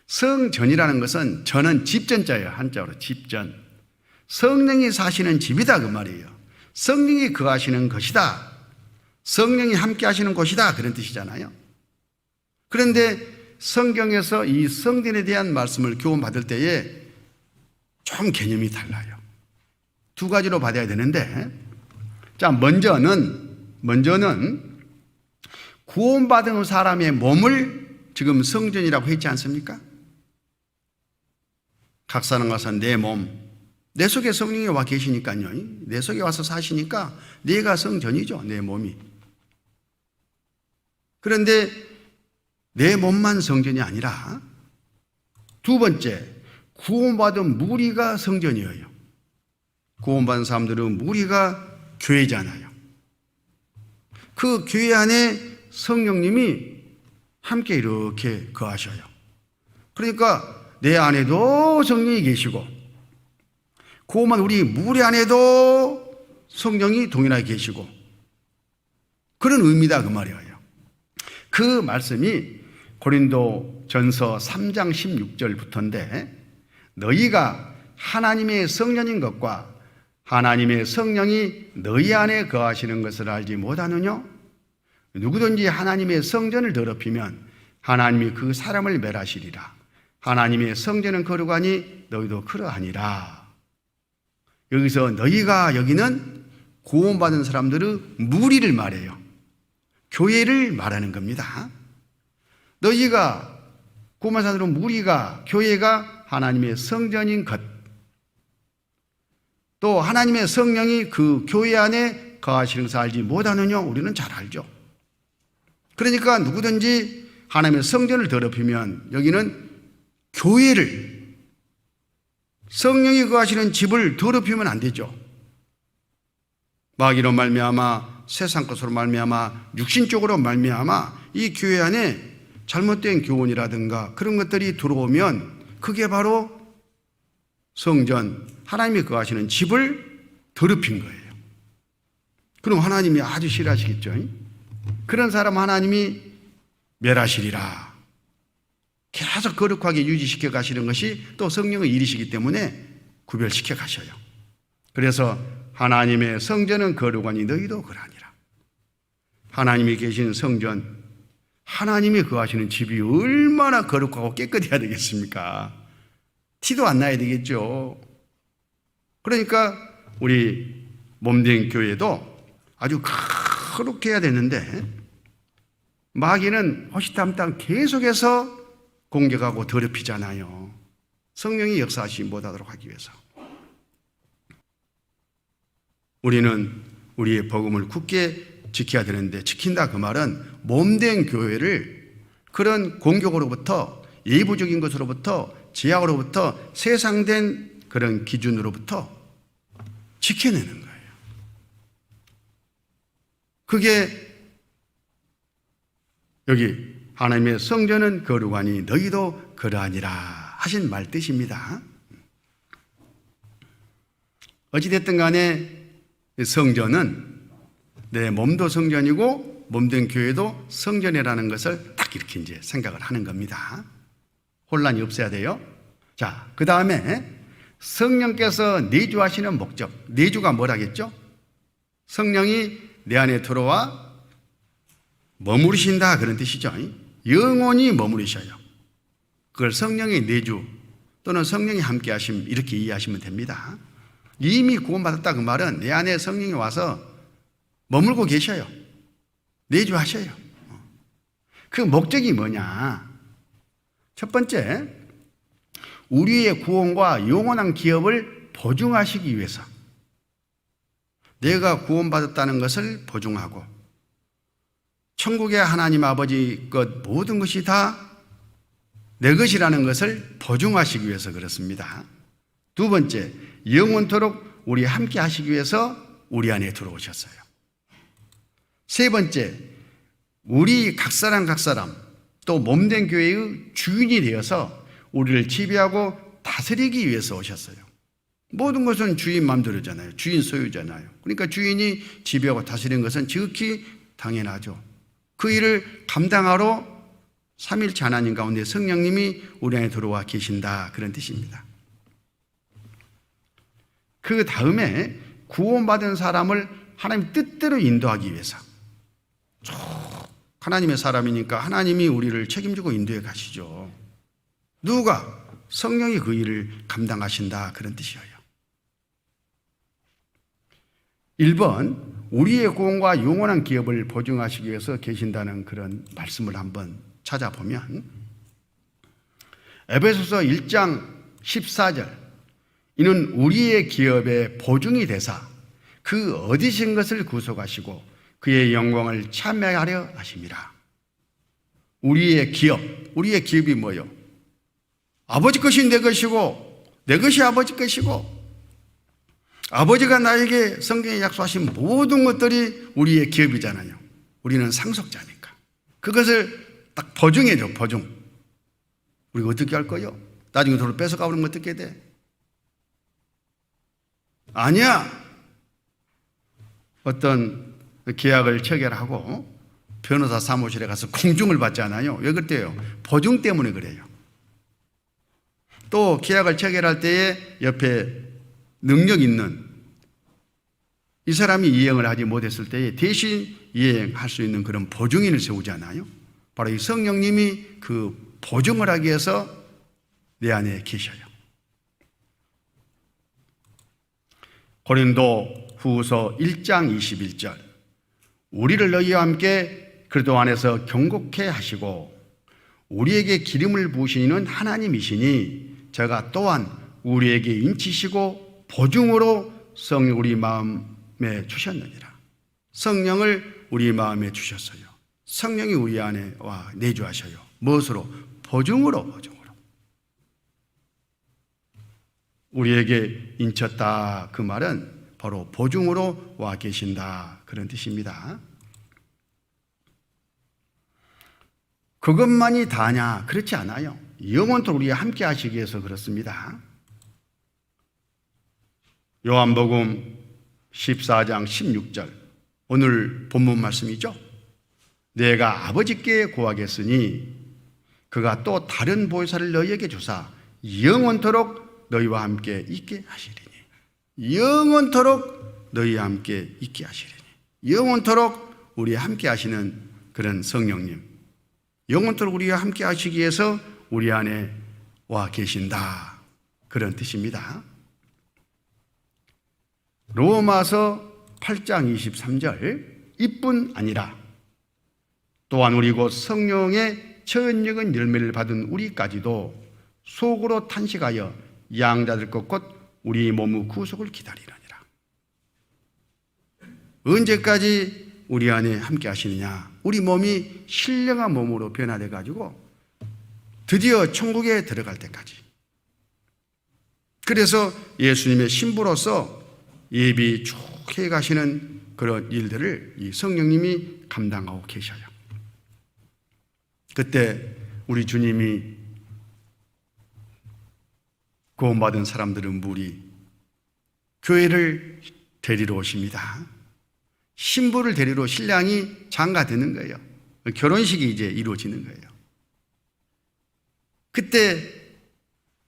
성전이라는 것은 전은 집전자예요. 한자로 집전. 성령이 사시는 집이다 그 말이에요. 성령이 거하시는 것이다. 성령이 함께 하시는 곳이다 그런 뜻이잖아요. 그런데 성경에서 이 성전에 대한 말씀을 교훈받을 때에 좀 개념이 달라요. 두 가지로 받아야 되는데, 자, 먼저는 구원받은 사람의 몸을 지금 성전이라고 했지 않습니까? 각 사람 가서 내 몸, 내 속에 성령이 와 계시니까요. 내 속에 와서 사시니까 내가 성전이죠. 내 몸이. 그런데 내 몸만 성전이 아니라 두 번째, 구원받은 무리가 성전이에요. 구원받은 사람들은 무리가 교회잖아요. 그 교회 안에 성령님이 함께 이렇게 거하셔요. 그러니까 내 안에도 성령이 계시고 구원받은 우리 무리 안에도 성령이 동일하게 계시고 그런 의미다 그 말이에요. 그 말씀이 고린도 전서 3장 16절부터인데, 너희가 하나님의 성전인 것과 하나님의 성령이 너희 안에 거하시는 것을 알지 못하느냐? 누구든지 하나님의 성전을 더럽히면 하나님이 그 사람을 멸하시리라. 하나님의 성전은 거룩하니 너희도 그러하니라. 여기서 너희가 여기는 구원받은 사람들의 무리를 말해요. 교회를 말하는 겁니다. 너희가 구원받은 사람들은 무리가, 교회가 하나님의 성전인 것, 또 하나님의 성령이 그 교회 안에 거하시는 것을 알지 못하느냐? 우리는 잘 알죠. 그러니까 누구든지 하나님의 성전을 더럽히면, 여기는 교회를, 성령이 거하시는 집을 더럽히면 안 되죠. 마귀로 말미암아, 세상 것으로 말미암아, 육신적으로 말미암아 이 교회 안에 잘못된 교훈이라든가 그런 것들이 들어오면 그게 바로 성전, 하나님이 거하시는 집을 더럽힌 거예요. 그럼 하나님이 아주 싫어하시겠죠. 그런 사람 하나님이 멸하시리라. 계속 거룩하게 유지시켜 가시는 것이 또 성령의 일이시기 때문에 구별시켜 가셔요. 그래서 하나님의 성전은 거룩하니 너희도 그러하니라. 하나님이 계신 성전, 하나님이 거하시는 집이 얼마나 거룩하고 깨끗해야 되겠습니까? 티도 안 나야 되겠죠. 그러니까 우리 몸된 교회도 아주 거룩해야 되는데, 마귀는 호시탐탐 계속해서 공격하고 더럽히잖아요. 성령이 역사하시지 못하도록 하기 위해서. 우리는 우리의 복음을 굳게 지켜야 되는데, 지킨다 그 말은 몸된 교회를 그런 공격으로부터, 예부적인 것으로부터, 제약으로부터, 세상된 그런 기준으로부터 지켜내는 거예요. 그게 여기 하나님의 성전은 거룩하니 너희도 그러하니라 하신 말 뜻입니다. 어찌됐든 간에 성전은 내 몸도 성전이고 몸된 교회도 성전이라는 것을 딱 이렇게 이제 생각을 하는 겁니다. 혼란이 없어야 돼요. 자, 그 다음에 성령께서 내주하시는 목적, 내주가 뭐라겠죠? 성령이 내 안에 들어와 머무르신다 그런 뜻이죠. 영원히 머무르셔요. 그걸 성령의 내주 또는 성령이 함께 하심 이렇게 이해하시면 됩니다. 이미 구원받았다 그 말은 내 안에 성령이 와서 머물고 계셔요. 내주하셔요. 그 목적이 뭐냐? 첫 번째, 우리의 구원과 영원한 기업을 보증하시기 위해서, 내가 구원받았다는 것을 보증하고 천국의 하나님 아버지 것 모든 것이 다 내 것이라는 것을 보증하시기 위해서 그렇습니다. 두 번째, 영원토록 우리 함께 하시기 위해서 우리 안에 들어오셨어요. 세 번째, 우리 각 사람 또 몸된 교회의 주인이 되어서 우리를 지배하고 다스리기 위해서 오셨어요. 모든 것은 주인 마음대로잖아요. 주인 소유잖아요. 그러니까 주인이 지배하고 다스리는 것은 지극히 당연하죠. 그 일을 감당하러 삼위일체 하나님 가운데 성령님이 우리 안에 들어와 계신다, 그런 뜻입니다. 그 다음에 구원받은 사람을 하나님 뜻대로 인도하기 위해서, 하나님의 사람이니까 하나님이 우리를 책임지고 인도해 가시죠. 누가? 성령이 그 일을 감당하신다, 그런 뜻이에요. 1번, 우리의 구원과 영원한 기업을 보증하시기 위해서 계신다는 그런 말씀을 한번 찾아보면, 에베소서 1장 14절, 이는 우리의 기업의 보증이 되사 그 얻으신 것을 구속하시고 그의 영광을 참여하려 하심이라. 우리의 기업이 뭐예요? 아버지 것이 내 것이고 내 것이 아버지 것이고, 아버지가 나에게 성경에 약속하신 모든 것들이 우리의 기업이잖아요. 우리는 상속자니까. 그것을 딱 보증해줘, 보증. 우리가 어떻게 할 거요? 나중에 돈을 뺏어가버리면 어떻게 돼? 아니야. 어떤 계약을 체결하고 변호사 사무실에 가서 공증을 받잖아요. 왜 그때요? 보증 때문에 그래요. 또 계약을 체결할 때에 옆에 능력 있는 이 사람이 이행을 하지 못했을 때에 대신 이행할 수 있는 그런 보증인을 세우잖아요. 바로 이 성령님이 그 보증을 하기 위해서 내 안에 계셔요. 고린도 후서 1장 21절, 우리를 너희와 함께 그리스도 안에서 경고케 하시고 우리에게 기름을 부으시는 하나님이시니 저가 또한 우리에게 인치시고 보증으로 성령 우리 마음에 주셨느니라. 성령을 우리 마음에 주셨어요. 성령이 우리 안에 와 내주하셔요. 무엇으로? 보증으로. 우리에게 인쳤다, 그 말은 바로 보증으로 와 계신다, 그런 뜻입니다. 그것만이 다냐? 그렇지 않아요. 영원토록 우리와 함께 하시기 위해서 그렇습니다. 요한복음 14장 16절, 오늘 본문 말씀이죠. 내가 아버지께 구하겠으니 그가 또 다른 보혜사를 너희에게 주사 영원토록 너희와 함께 있게 하시리니. 영원토록 너희와 함께 있게 하시리니. 영원토록 우리와 함께 하시는 그런 성령님, 영원토록 우리와 함께 하시기 위해서 우리 안에 와 계신다, 그런 뜻입니다. 로마서 8장 23절, 이뿐 아니라 또한 우리 곧 성령의 처연역은 열매를 받은 우리까지도 속으로 탄식하여 양자들 것 곧 우리 몸의 구속을 기다리라니라. 언제까지 우리 안에 함께 하시느냐? 우리 몸이 신령한 몸으로 변화돼 가지고 드디어 천국에 들어갈 때까지. 그래서 예수님의 신부로서 예비 쭉 해 가시는 그런 일들을 이 성령님이 감당하고 계셔요. 그때 우리 주님이 구원받은 사람들은 무리 교회를 데리러 오십니다. 신부를 데리러 신랑이 장가드는 거예요. 결혼식이 이제 이루어지는 거예요. 그때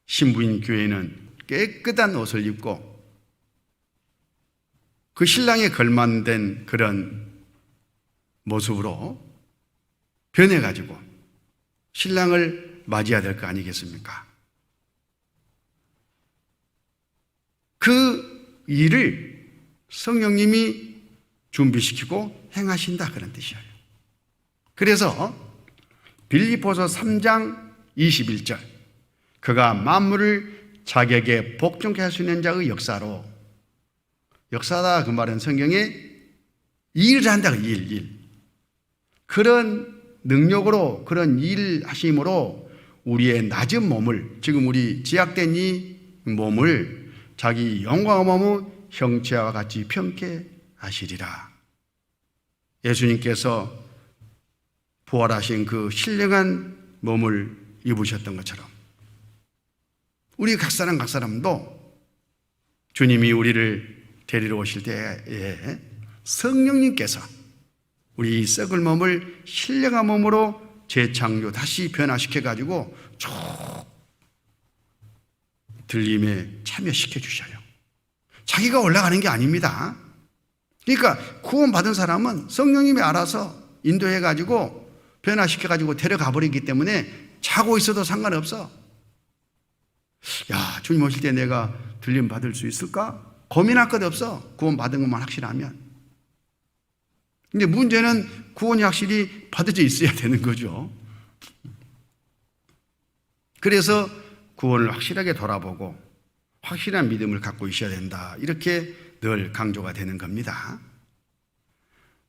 신부인 교회는 깨끗한 옷을 입고 그 신랑에 걸맞는 그런 모습으로 변해가지고 신랑을 맞이해야 될 거 아니겠습니까? 그 일을 성령님이 준비시키고 행하신다, 그런 뜻이에요. 그래서 빌립보서 3장 21절, 그가 만물을 자기에게 복종케 할 수 있는 자의 역사로, 역사다 그 말은 성경에 일을 한다, 일. 그런 능력으로, 그런 일 하심으로 우리의 낮은 몸을, 지금 우리 제약된 이 몸을 자기 영광의 몸의 형체와 같이 편케 하시리라. 예수님께서 부활하신 그 신령한 몸을 입으셨던 것처럼 우리 각 사람도 주님이 우리를 데리러 오실 때에 성령님께서 우리 이 썩을 몸을 신령한 몸으로 재창조 다시 변화시켜가지고 쭉 들림에 참여시켜 주셔요. 자기가 올라가는 게 아닙니다. 그러니까 구원받은 사람은 성령님이 알아서 인도해가지고 변화시켜가지고 데려가 버리기 때문에 자고 있어도 상관없어. 야, 주님 오실 때 내가 들림 받을 수 있을까? 고민할 것 없어. 구원받은 것만 확실하면. 근데 문제는 구원이 확실히 받아져 있어야 되는 거죠. 그래서 구원을 확실하게 돌아보고 확실한 믿음을 갖고 있어야 된다. 이렇게 늘 강조가 되는 겁니다.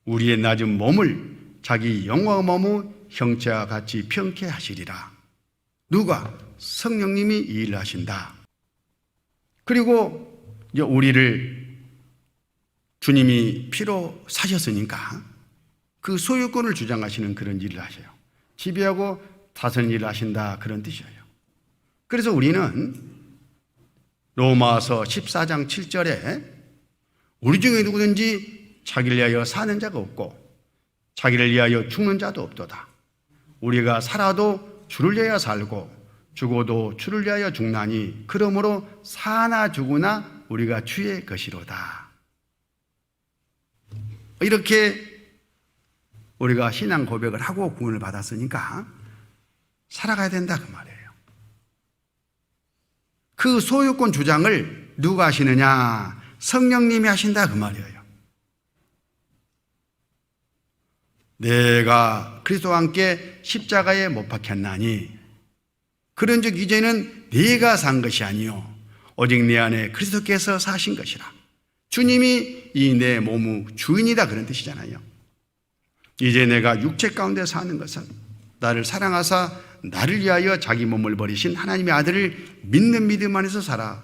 우리의 낮은 몸을 자기 영광의 몸의 형체와 같이 평케 하시리라. 누가? 성령님이 이 일을 하신다. 그리고 이제 우리를 주님이 피로 사셨으니까 그 소유권을 주장하시는 그런 일을 하셔요. 지배하고 다스리는 일을 하신다, 그런 뜻이에요. 그래서 우리는 로마서 14장 7절에 우리 중에 누구든지 자기를 위하여 사는 자가 없고 자기를 위하여 죽는 자도 없도다. 우리가 살아도 주를 위하여 살고 죽어도 주를 위하여 죽나니 그러므로 사나 죽으나 우리가 주의 것이로다. 이렇게 우리가 신앙 고백을 하고 구원을 받았으니까 살아가야 된다, 그 말이에요. 그 소유권 주장을 누가 하시느냐? 성령님이 하신다, 그 말이에요. 내가 그리스도와 함께 십자가에 못 박혔나니 그런즉 이제는 내가 산 것이 아니요 오직 내 안에 그리스도께서 사신 것이라. 주님이 이 내 몸의 주인이다, 그런 뜻이잖아요. 이제 내가 육체 가운데 사는 것은 나를 사랑하사 나를 위하여 자기 몸을 버리신 하나님의 아들을 믿는 믿음 안에서 살아가야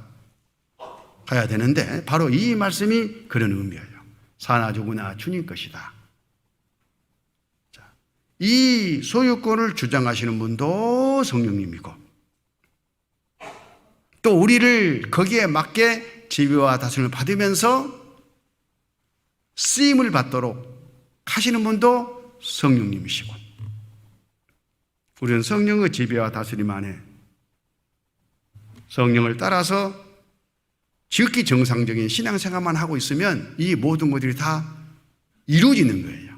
되는데 바로 이 말씀이 그런 의미예요. 사나 죽으나 주님 것이다. 이 소유권을 주장하시는 분도 성령님이고 또 우리를 거기에 맞게 지배와 다스림을 받으면서 쓰임을 받도록 하시는 분도 성령님이시고 우리는 성령의 지배와 다스림 안에 성령을 따라서 지극히 정상적인 신앙생활만 하고 있으면 이 모든 것들이 다 이루어지는 거예요.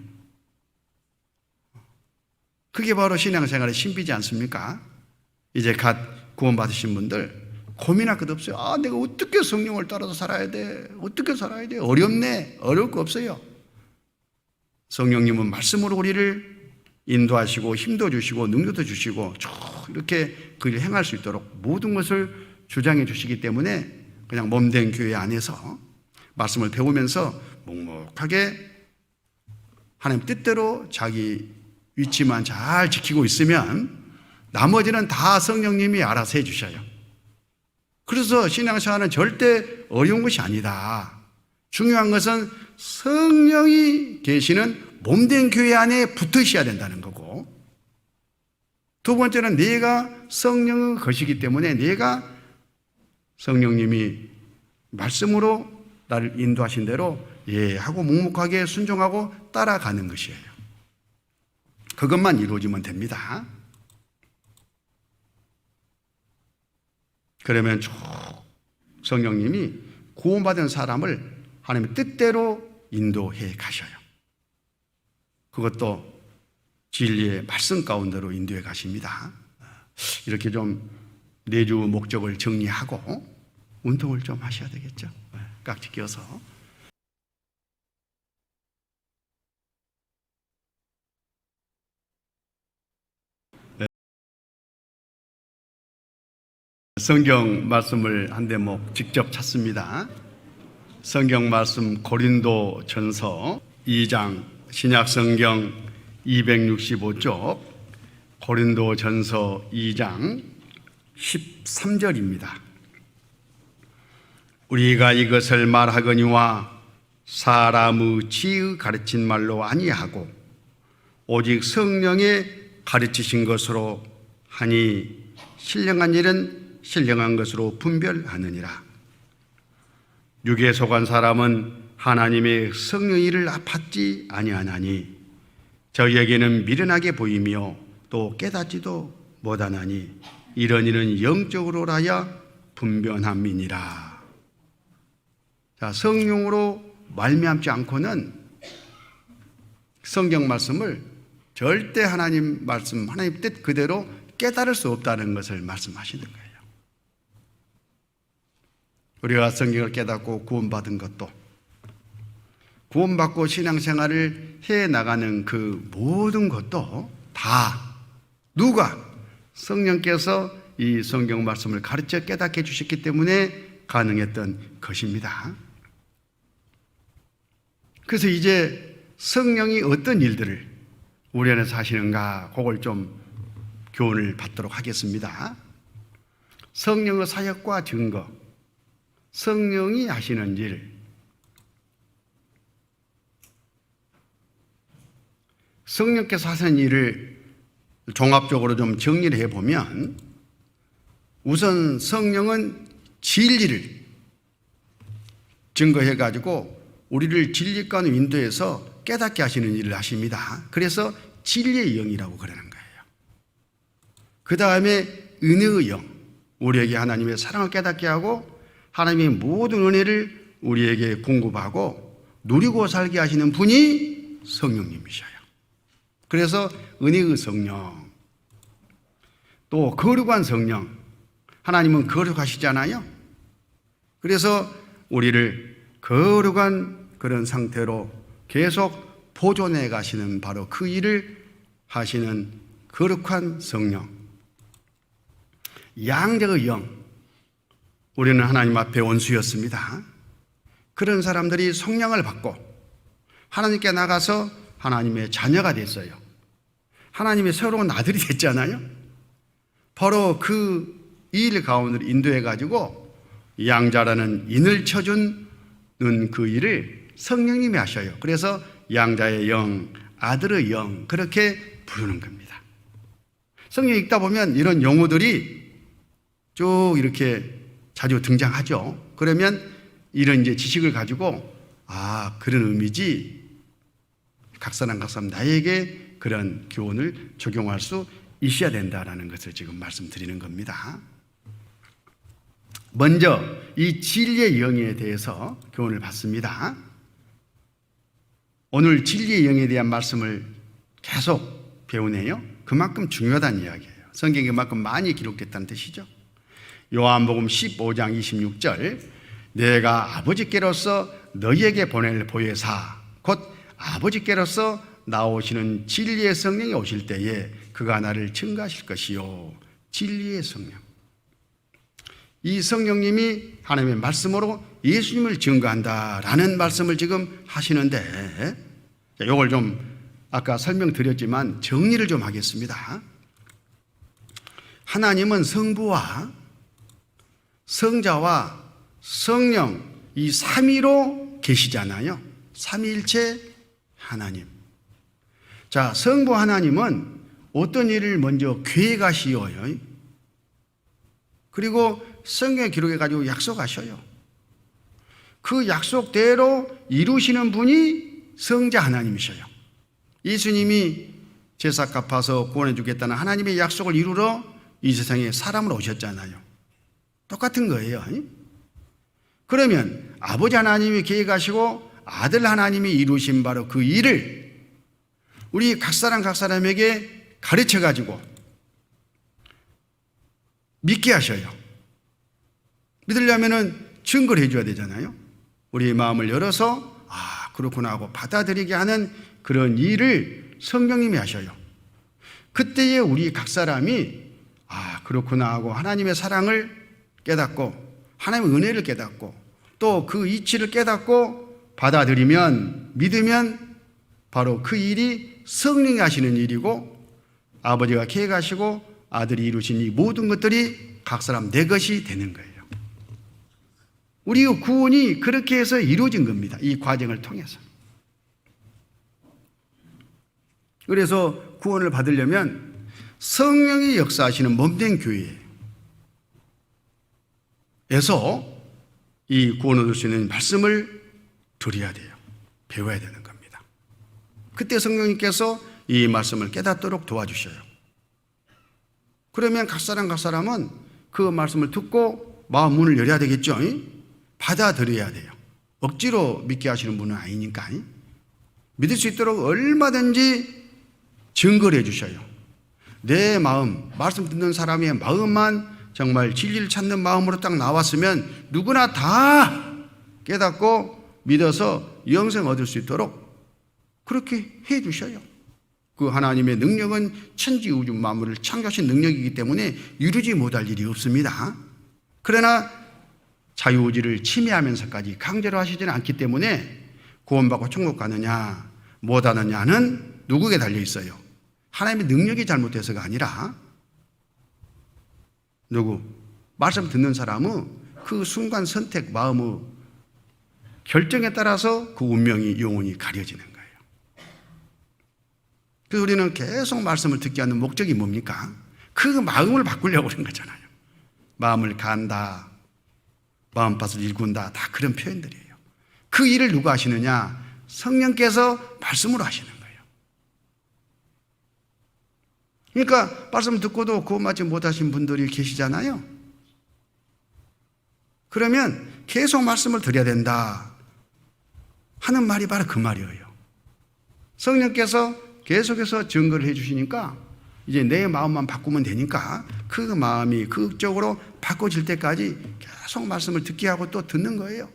그게 바로 신앙생활의 신비지 않습니까? 이제 갓 구원받으신 분들 고민할 것 없어요. 아, 내가 어떻게 성령을 따라서 살아야 돼? 어떻게 살아야 돼? 어렵네. 어려울 거 없어요. 성령님은 말씀으로 우리를 인도하시고 힘도 주시고 능력도 주시고 쭉 이렇게 그 일을 행할 수 있도록 모든 것을 주장해 주시기 때문에 그냥 몸된 교회 안에서 말씀을 배우면서 묵묵하게 하나님 뜻대로 자기 위치만 잘 지키고 있으면 나머지는 다 성령님이 알아서 해 주셔요. 그래서 신앙생활은 절대 어려운 것이 아니다. 중요한 것은 성령이 계시는 몸된 교회 안에 붙어 있어야 된다는 거고, 두 번째는 내가 성령의 것이기 때문에 내가 성령님이 말씀으로 나를 인도하신 대로 하고 묵묵하게 순종하고 따라가는 것이에요. 그것만 이루어지면 됩니다. 그러면 쭉 성령님이 구원받은 사람을 하나님의 뜻대로 인도해 가셔요. 그것도 진리의 말씀 가운데로 인도해 가십니다. 이렇게 좀 내주 목적을 정리하고 운동을 좀 하셔야 되겠죠. 깍지 껴서. 성경 말씀을 한 대목 직접 찾습니다. 성경 말씀 고린도 전서 2장 신약 성경 265쪽 고린도 전서 2장 13절입니다. 우리가 이것을 말하거니와 사람의 지의 가르친 말로 아니하고 오직 성령의 가르치신 것으로 하니 신령한 일은 신령한 것으로 분별하느니라. 육에 속한 사람은 하나님의 성령의 일을 받지 아니하나니 저희에게는 미련하게 보이며 또 깨닫지도 못하나니 이런 일은 영적으로라야 분변함이니라. 자, 성령으로 말미암지 않고는 성경 말씀을 절대 하나님 말씀, 하나님 뜻 그대로 깨달을 수 없다는 것을 말씀하시는 거예요. 우리가 성경을 깨닫고 구원받은 것도, 구원받고 신앙생활을 해나가는 그 모든 것도 다 누가? 성령께서 이 성경 말씀을 가르쳐 깨닫게 해주셨기 때문에 가능했던 것입니다. 그래서 이제 성령이 어떤 일들을 우리 안에서 하시는가, 그걸 좀 교훈을 받도록 하겠습니다. 성령의 사역과 증거, 성령이 하시는 일. 성령께서 하시는 일을 종합적으로 좀 정리를 해보면, 우선 성령은 진리를 증거해가지고 우리를 진리 가운데 인도해서 깨닫게 하시는 일을 하십니다. 그래서 진리의 영이라고 그러는 거예요. 그 다음에 은혜의 영, 우리에게 하나님의 사랑을 깨닫게 하고 하나님의 모든 은혜를 우리에게 공급하고 누리고 살게 하시는 분이 성령님이셔요. 그래서 은혜의 성령, 또 거룩한 성령, 하나님은 거룩하시잖아요. 그래서 우리를 거룩한 그런 상태로 계속 보존해 가시는 바로 그 일을 하시는 거룩한 성령. 양자의 영, 우리는 하나님 앞에 원수였습니다. 그런 사람들이 성령을 받고 하나님께 나가서 하나님의 자녀가 됐어요. 하나님의 새로운 아들이 됐잖아요. 바로 그 일 가운데로 인도해가지고 양자라는 인을 쳐주는 그 일을 성령님이 하셔요. 그래서 양자의 영, 아들의 영, 그렇게 부르는 겁니다. 성경 읽다 보면 이런 용어들이 쭉 이렇게 자주 등장하죠. 그러면 이런 이제 지식을 가지고, 아, 그런 의미지. 각 사람 나에게 그런 교훈을 적용할 수 있어야 된다라는 것을 지금 말씀드리는 겁니다. 먼저 이 진리의 영에 대해서 교훈을 받습니다. 오늘 진리의 영에 대한 말씀을 계속 배우네요. 그만큼 중요하다는 이야기예요. 성경에 그만큼 많이 기록됐다는 뜻이죠. 요한복음 15장 26절, 내가 아버지께로서 너희에게 보낼 보혜사 곧 아버지께로서 나오시는 진리의 성령이 오실 때에 그가 나를 증거하실 것이요. 진리의 성령. 이 성령님이 하나님의 말씀으로 예수님을 증거한다라는 말씀을 지금 하시는데, 이걸 좀 아까 설명드렸지만 정리를 좀 하겠습니다. 하나님은 성부와 성자와 성령 이 삼위로 계시잖아요. 삼위일체 하나님. 자, 성부 하나님은 어떤 일을 먼저 계획하시어요. 그리고 성경에 기록해가지고 약속하셔요. 그 약속대로 이루시는 분이 성자 하나님이셔요. 예수님이 제사 갚아서 구원해 주겠다는 하나님의 약속을 이루러 이 세상에 사람으로 오셨잖아요. 똑같은 거예요. 그러면 아버지 하나님이 계획하시고 아들 하나님이 이루신 바로 그 일을 우리 각 사람에게 가르쳐 가지고 믿게 하셔요. 믿으려면은 증거를 해줘야 되잖아요. 우리의 마음을 열어서 아, 그렇구나 하고 받아들이게 하는 그런 일을 성령님이 하셔요. 그때에 우리 각 사람이 아, 그렇구나 하고 하나님의 사랑을 깨닫고 하나님의 은혜를 깨닫고 또 그 이치를 깨닫고 받아들이면, 믿으면 바로 그 일이 성령이 하시는 일이고 아버지가 계획하시고 아들이 이루신 이 모든 것들이 각 사람 내 것이 되는 거예요. 우리의 구원이 그렇게 해서 이루어진 겁니다. 이 과정을 통해서. 그래서 구원을 받으려면 성령이 역사하시는 몸된 교회에서 이 구원을 얻을 수 있는 말씀을 들어야 돼요. 배워야 되는 겁니다. 그때 성령님께서 이 말씀을 깨닫도록 도와주셔요. 그러면 각 사람은 그 말씀을 듣고 마음 문을 열어야 되겠죠. 받아들여야 돼요. 억지로 믿게 하시는 분은 아니니까. 믿을 수 있도록 얼마든지 증거를 해주셔요. 내 마음, 말씀 듣는 사람의 마음만 정말 진리를 찾는 마음으로 딱 나왔으면 누구나 다 깨닫고 믿어서 영생 얻을 수 있도록 그렇게 해 주셔요. 그 하나님의 능력은 천지 우주 만물을 창조하신 능력이기 때문에 이루지 못할 일이 없습니다. 그러나 자유의지를 침해하면서까지 강제로 하시지는 않기 때문에 구원받고 천국 가느냐 못 하느냐는 누구에게 달려 있어요? 하나님의 능력이 잘못돼서가 아니라 말씀 듣는 사람은 그 순간 선택 마음의 결정에 따라서 그 운명이 영원히 가려지는 거예요. 그래서 우리는 계속 말씀을 듣게 하는 목적이 뭡니까? 그 마음을 바꾸려고 그런 거잖아요. 마음을 간다, 마음밭을 일군다, 다 그런 표현들이에요. 그 일을 누가 하시느냐? 성령께서 말씀으로 하시는 거예요. 그러니까 말씀 듣고도 구원받지 못하신 분들이 계시잖아요. 그러면 계속 말씀을 드려야 된다 하는 말이 바로 그 말이에요. 성령께서 계속해서 증거를 해 주시니까 이제 내 마음만 바꾸면 되니까 그 마음이 극적으로 바꿔질 때까지 계속 말씀을 듣게 하고 또 듣는 거예요.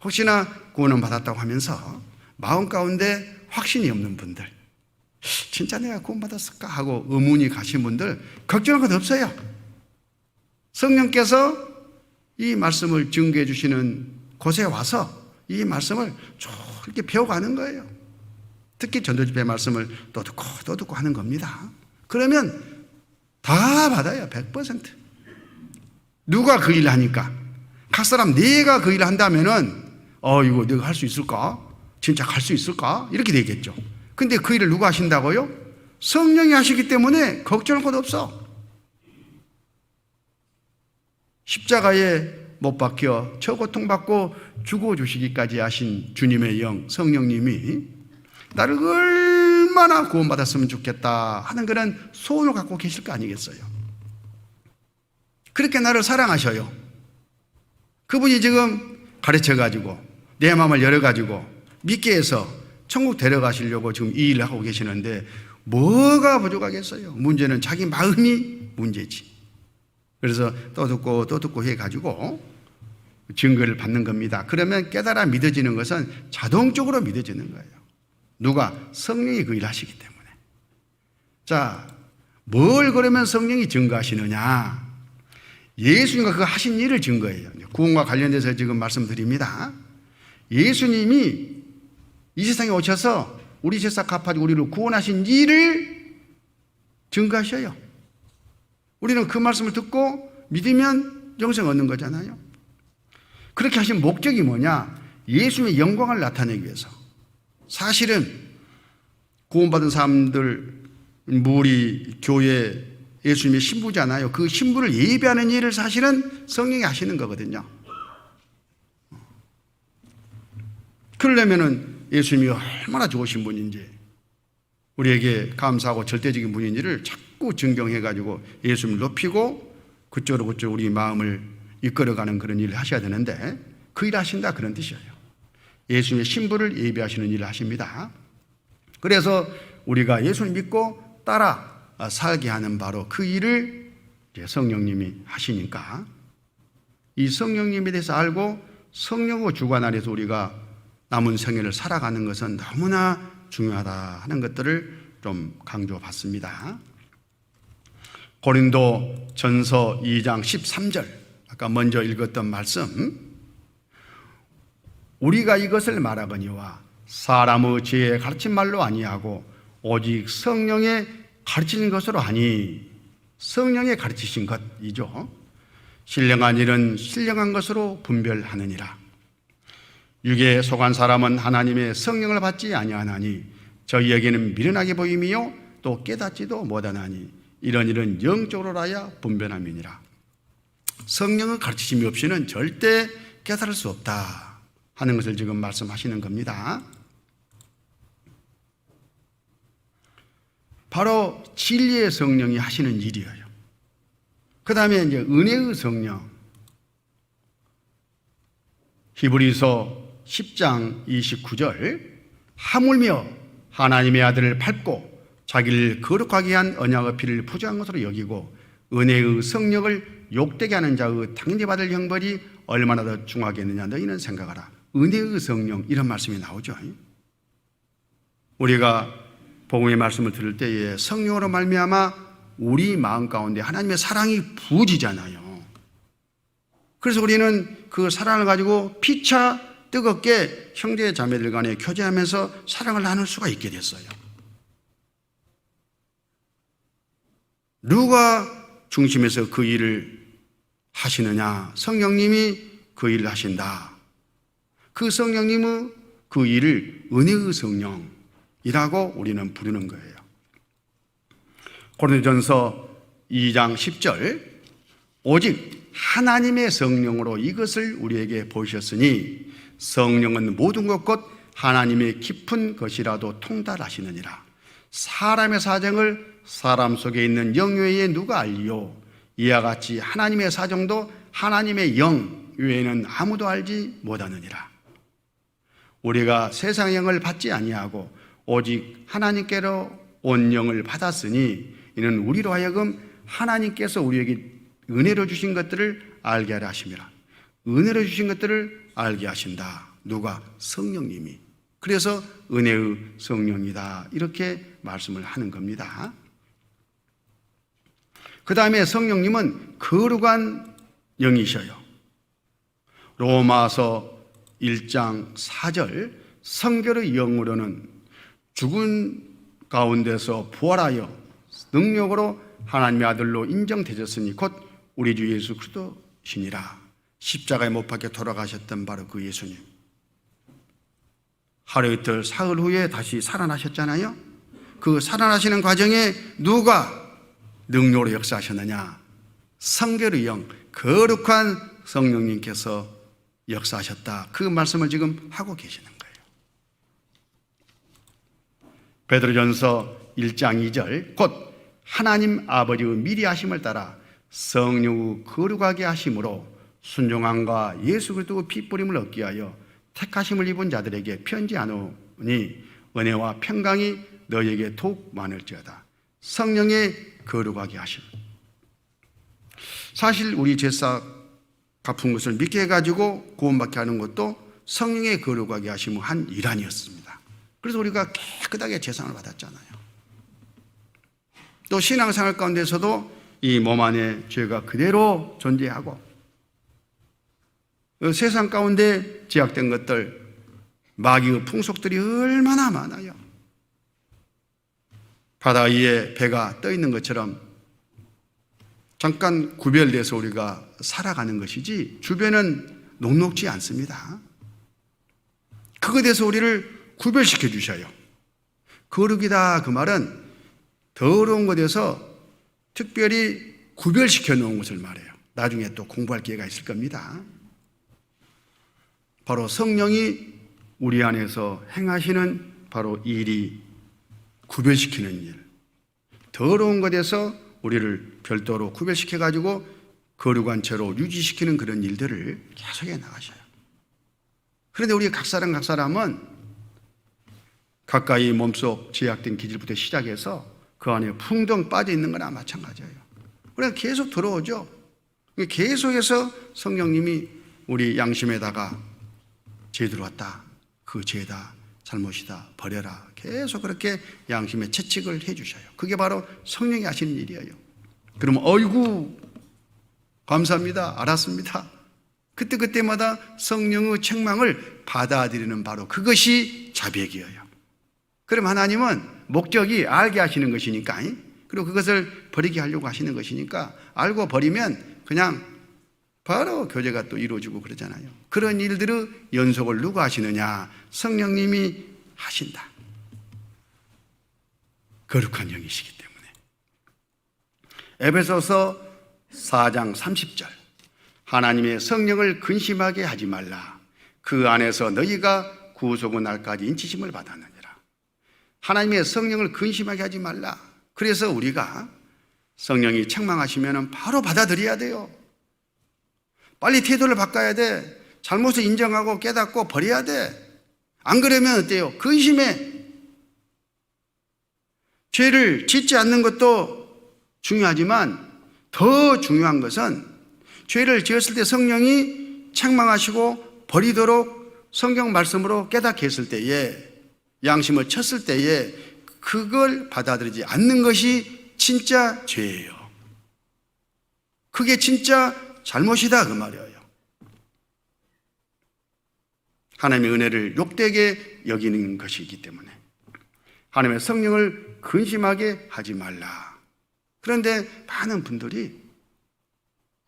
혹시나 구원은 받았다고 하면서 마음 가운데 확신이 없는 분들, 진짜 내가 구원받았을까 하고 의문이 가신 분들 걱정할 것 없어요. 성령께서 이 말씀을 증거해 주시는 곳에 와서 이 말씀을 쭉 이렇게 배워가는 거예요. 특히 전도집회 말씀을 또 듣고 하는 겁니다. 그러면 다 받아요. 100%. 누가 그 일을 하니까? 각 사람 내가 그 일을 한다면은 이거 내가 할 수 있을까? 진짜 갈 수 있을까? 이렇게 되겠죠. 근데 그 일을 누가 하신다고요? 성령이 하시기 때문에 걱정할 것 없어. 십자가에 못 박혀 저고통받고 죽어주시기까지 하신 주님의 영, 성령님이 나를 얼마나 구원받았으면 좋겠다 하는 그런 소원을 갖고 계실 거 아니겠어요? 그렇게 나를 사랑하셔요. 그분이 지금 가르쳐가지고 내 마음을 열어가지고 믿게 해서 천국 데려가시려고 지금 이 일을 하고 계시는데 뭐가 부족하겠어요? 문제는 자기 마음이 문제지. 그래서 또 듣고 해가지고 증거를 받는 겁니다. 그러면 깨달아 믿어지는 것은 자동적으로 믿어지는 거예요. 누가? 성령이 그 일을 하시기 때문에. 자, 뭘 그러면 성령이 증거하시느냐? 예수님과 그 하신 일을 증거해요. 구원과 관련돼서 지금 말씀드립니다. 예수님이 이 세상에 오셔서 우리 죄사 갚아주고 우리를 구원하신 일을 증거하셔요. 우리는 그 말씀을 듣고 믿으면 영생 얻는 거잖아요. 그렇게 하신 목적이 뭐냐? 예수님의 영광을 나타내기 위해서. 사실은 구원받은 사람들, 우리 교회 예수님의 신부잖아요. 그 신부를 예배하는 일을 사실은 성령이 하시는 거거든요. 그러려면은 예수님이 얼마나 좋으신 분인지, 우리에게 감사하고 절대적인 분인지를 자꾸 증명해가지고 예수님을 높이고 그쪽으로 우리 마음을 이끌어가는 그런 일을 하셔야 되는데 그 일을 하신다 그런 뜻이에요. 예수님의 신부를 예배하시는 일을 하십니다. 그래서 우리가 예수를 믿고 따라 살게 하는 바로 그 일을 성령님이 하시니까 이 성령님에 대해서 알고 성령의 주관 아래서 우리가 남은 생애를 살아가는 것은 너무나 중요하다 하는 것들을 좀 강조받습니다. 고린도 전서 2장 13절, 아까 먼저 읽었던 말씀, 우리가 이것을 말하거니와 사람의 지혜에 가르친 말로 아니하고 오직 성령의 가르치신 것으로 하니, 성령의 가르치신 것이죠. 신령한 일은 신령한 것으로 분별하느니라. 육에 속한 사람은 하나님의 성령을 받지 아니하나니 저희에게는 미련하게 보임이요 또 깨닫지도 못하나니 이런 일은 영적으로라야 분별함이니라. 성령의 가르치심이 없이는 절대 깨달을 수 없다 하는 것을 지금 말씀하시는 겁니다. 바로 진리의 성령이 하시는 일이에요. 그 다음에 이제 은혜의 성령. 히브리서 10장 29절. 하물며 하나님의 아들을 밟고 자기를 거룩하게 한 언약의 피를 부정한 것으로 여기고 은혜의 성령을 욕되게 하는 자의 당대받을 형벌이 얼마나 더 중하겠느냐 너희는 생각하라. 은혜의 성령 이런 말씀이 나오죠. 우리가 복음의 말씀을 들을 때에 성령으로 말미암아 우리 마음 가운데 하나님의 사랑이 부어지잖아요. 그래서 우리는 그 사랑을 가지고 피차 뜨겁게 형제 자매들 간에 교제하면서 사랑을 나눌 수가 있게 됐어요. 누가 중심에서 그 일을 하시느냐? 성령님이 그 일을 하신다. 그 성령님의 그 일을 은혜의 성령이라고 우리는 부르는 거예요. 고린도전서 2장 10절. 오직 하나님의 성령으로 이것을 우리에게 보이셨으니 성령은 모든 것 곧 하나님의 깊은 것이라도 통달하시느니라. 사람의 사정을 사람 속에 있는 영 외에 누가 알리요? 이와 같이 하나님의 사정도 하나님의 영 외에는 아무도 알지 못하느니라. 우리가 세상 영을 받지 아니하고 오직 하나님께로 온 영을 받았으니 이는 우리로 하여금 하나님께서 우리에게 은혜로 주신 것들을 알게 하려 하심이라. 은혜로 주신 것들을 알게 하신다. 누가? 성령님이. 그래서 은혜의 성령이다 이렇게 말씀을 하는 겁니다. 그 다음에 성령님은 거룩한 영이셔요. 로마서 1장 4절. 성결의 영으로는 죽은 가운데서 부활하여 능력으로 하나님의 아들로 인정되셨으니 곧 우리 주 예수 그리스도시니라. 십자가에 못 박혀 돌아가셨던 바로 그 예수님. 하루 이틀 사흘 후에 다시 살아나셨잖아요. 그 살아나시는 과정에 누가 능력으로 역사하셨느냐? 성결의 영, 거룩한 성령님께서 역사하셨다. 그 말씀을 지금 하고 계시는 거예요. 베드로전서 1장 2절. 곧 하나님 아버지의 미리 하심을 따라 성령의 거룩하게 하심으로 순종함과 예수 그리스도의 피 뿌림을 얻게 하여 택하심을 입은 자들에게 편지하노니 은혜와 평강이 너희에게 더욱 많을지어다. 성령의 거룩하게 하심. 사실 우리 제사 갚은 것을 믿게 해가지고 구원받게 하는 것도 성령의 거룩하게 하심의 한 일환이었습니다. 그래서 우리가 깨끗하게 제사를 받았잖아요. 또 신앙생활 가운데서도 이 몸 안에 죄가 그대로 존재하고 세상 가운데 제약된 것들, 마귀의 풍속들이 얼마나 많아요. 바다 위에 배가 떠 있는 것처럼 잠깐 구별돼서 우리가 살아가는 것이지 주변은 녹록지 않습니다. 그것에 대해서 우리를 구별시켜 주셔요. 거룩이다 그 말은 더러운 것에서 특별히 구별시켜 놓은 것을 말해요. 나중에 또 공부할 기회가 있을 겁니다. 바로 성령이 우리 안에서 행하시는 바로 일이 구별시키는 일. 더러운 것에서 우리를 별도로 구별시켜가지고 거룩한 채로 유지시키는 그런 일들을 계속해 나가셔요. 그런데 우리 각 사람은 가까이 몸속 제약된 기질부터 시작해서 그 안에 풍덩 빠져 있는 거나 마찬가지예요. 그래서 계속 들어오죠. 계속해서 성령님이 우리 양심에다가 죄 들어왔다. 그 죄다. 잘못이다. 버려라. 계속 그렇게 양심에 채찍을 해주셔요. 그게 바로 성령이 하시는 일이에요. 그러면 어이구 감사합니다. 알았습니다. 그때마다 성령의 책망을 받아들이는 바로 그것이 자백이에요. 그럼 하나님은 목적이 알게 하시는 것이니까, 그리고 그것을 버리게 하려고 하시는 것이니까 알고 버리면 그냥 바로 교제가 또 이루어지고 그러잖아요. 그런 일들의 연속을 누가 하시느냐? 성령님이 하신다. 거룩한 영이시기 때문에. 에베소서 4장 30절, 하나님의 성령을 근심하게 하지 말라. 그 안에서 너희가 구속의 날까지 인치심을 받았느니라. 하나님의 성령을 근심하게 하지 말라. 그래서 우리가 성령이 책망하시면 바로 받아들여야 돼요. 빨리 태도를 바꿔야 돼. 잘못을 인정하고 깨닫고 버려야 돼. 안 그러면 어때요? 근심해. 죄를 짓지 않는 것도 중요하지만 더 중요한 것은 죄를 지었을 때 성령이 책망하시고 버리도록 성경 말씀으로 깨닫게 했을 때에, 양심을 쳤을 때에 그걸 받아들이지 않는 것이 진짜 죄예요. 그게 진짜 잘못이다 그 말이에요. 하나님의 은혜를 욕되게 여기는 것이기 때문에 하나님의 성령을 근심하게 하지 말라. 그런데 많은 분들이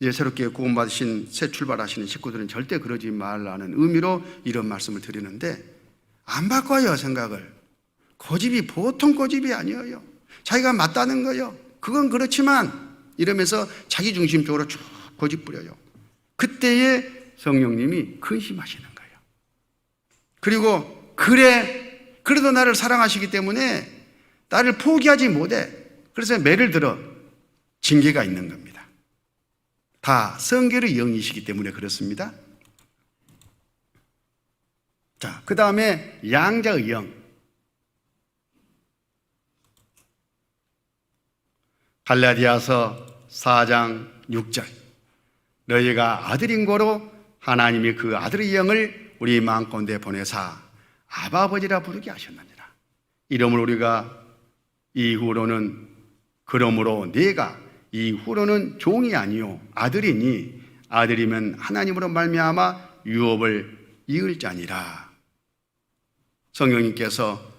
이제 새롭게 구원받으신 새 출발하시는 식구들은 절대 그러지 말라는 의미로 이런 말씀을 드리는데 안 바꿔요, 생각을. 고집이 보통 고집이 아니에요. 자기가 맞다는 거예요. 그건 그렇지만 이러면서 자기중심적으로 쭉 고집 부려요. 그때에 성령님이 근심하시는 거예요. 그리고 그래도 나를 사랑하시기 때문에 나를 포기하지 못해. 그래서 매를 들어 징계가 있는 겁니다. 다 성결의 영이시기 때문에 그렇습니다. 자, 그 다음에 양자의 영. 갈라디아서 4장 6절. 너희가 아들인 고로 하나님이 그 아들의 영을 우리 마음 가운데 보내사 아바 아버지라 부르게 하셨느니라. 이러므로 우리가 이후로는, 그러므로 내가 이후로는 종이 아니요 아들이니 아들이면 하나님으로 말미암아 유업을 이을 자니라. 성령님께서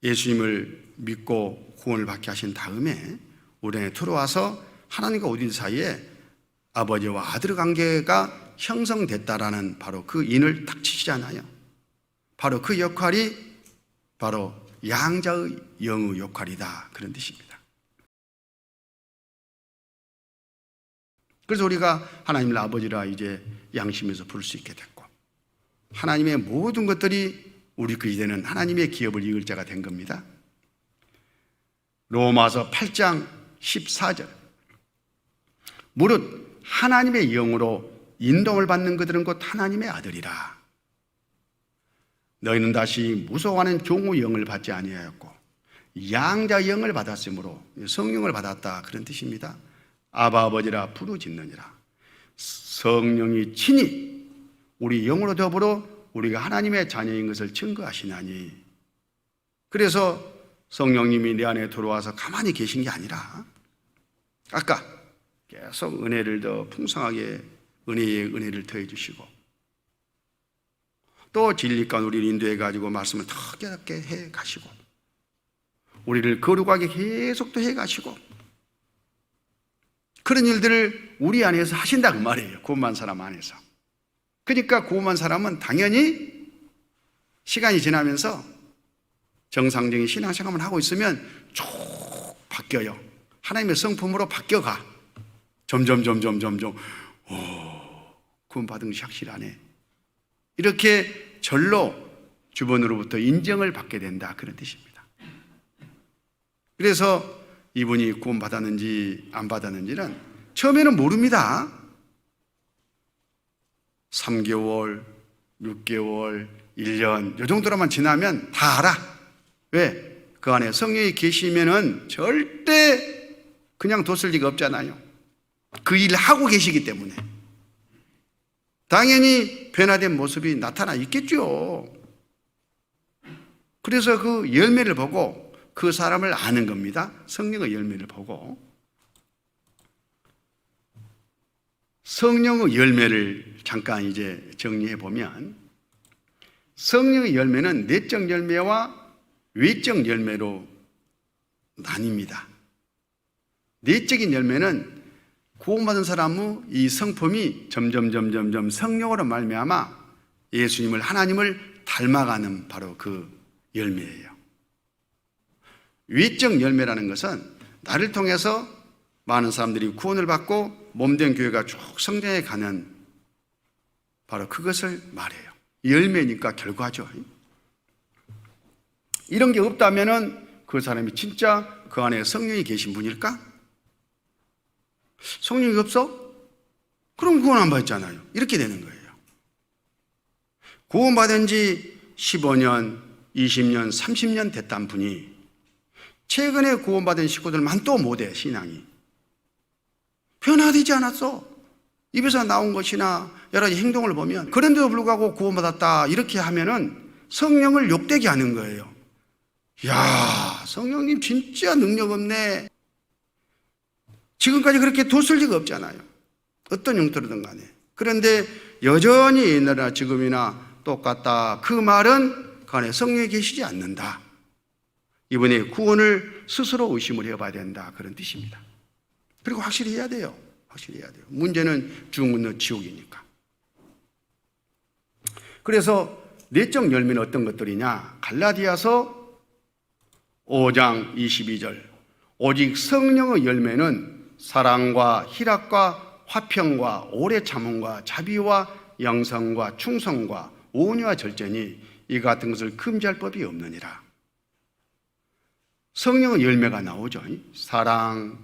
예수님을 믿고 구원을 받게 하신 다음에 우리 안에 들어와서 하나님과 우리 사이에 아버지와 아들의 관계가 형성됐다라는 바로 그 인을 탁 치시잖아요. 바로 그 역할이 바로 양자의 영의 역할이다, 그런 뜻입니다. 그래서 우리가 하나님을 아버지라 이제 양심에서 부를 수 있게 됐고, 하나님의 모든 것들이 우리 그 이제는 하나님의 기업을 이을 자가 된 겁니다. 로마서 8장 14절. 무릇 하나님의 영으로 인도를 받는 그들은 곧 하나님의 아들이라. 너희는 다시 무서워하는 종의 영을 받지 아니하였고 양자 영을 받았으므로 성령을 받았다, 그런 뜻입니다. 아바 아버지라 부르짖느니라. 성령이 친히 우리 영으로 더불어 우리가 하나님의 자녀인 것을 증거하시나니. 그래서 성령님이 내 안에 들어와서 가만히 계신 게 아니라 아까 계속 은혜를 더 풍성하게 은혜에 은혜를 더해 주시고 또 진리가 우리를 인도해 가지고 말씀을 더 깨닫게 해 가시고 우리를 거룩하게 계속 또 해 가시고 그런 일들을 우리 안에서 하신다 그 말이에요. 구원받은 사람 안에서. 그러니까 구원받은 사람은 당연히 시간이 지나면서 정상적인 신앙생활을 하고 있으면 쭉 바뀌어요. 하나님의 성품으로 바뀌어가. 점점 구원받은 것이 확실하네. 이렇게 절로 주변으로부터 인정을 받게 된다, 그런 뜻입니다. 그래서 이분이 구원받았는지 안 받았는지는 처음에는 모릅니다. 3개월, 6개월, 1년 이 정도로만 지나면 다 알아. 왜? 그 안에 성령이 계시면은 절대 그냥 뒀을 리가 없잖아요. 그 일을 하고 계시기 때문에 당연히 변화된 모습이 나타나 있겠죠. 그래서 그 열매를 보고 그 사람을 아는 겁니다. 성령의 열매를 보고. 성령의 열매를 잠깐 이제 정리해 보면 성령의 열매는 내적 열매와 외적 열매로 나뉩니다. 내적인 열매는 구원받은 사람의 이 성품이 점점 성령으로 말미암아 예수님을, 하나님을 닮아가는 바로 그 열매예요. 외적 열매라는 것은 나를 통해서 많은 사람들이 구원을 받고 몸된 교회가 쭉 성장해 가는 바로 그것을 말해요. 열매니까 결과죠. 이런 게 없다면은 그 사람이 진짜 그 안에 성령이 계신 분일까? 성령이 없어? 그럼 구원 안 받잖아요. 이렇게 되는 거예요. 구원받은 지 15년, 20년, 30년 됐단 분이 최근에 구원받은 식구들만 또 못해, 신앙이. 변화되지 않았어. 입에서 나온 것이나 여러 가지 행동을 보면, 그런데도 불구하고 구원받았다 이렇게 하면은 성령을 욕되게 하는 거예요. 야, 성령님 진짜 능력 없네. 지금까지 그렇게 뒀을 리가 없잖아요. 어떤 형태로든 간에. 그런데 여전히 옛날이나 지금이나 똑같다. 그 말은 그 안에 성령이 계시지 않는다. 이번에 구원을 스스로 의심을 해봐야 된다. 그런 뜻입니다. 그리고 확실히 해야 돼요. 확실히 해야 돼요. 문제는 죽는 지옥이니까. 그래서 내적 열매는 어떤 것들이냐? 갈라디아서 5장 22절. 오직 성령의 열매는 사랑과 희락과 화평과 오래 참음과 자비와 양성과 충성과 온유와 절제니 이 같은 것을 금지할 법이 없느니라. 성령의 열매가 나오죠. 사랑,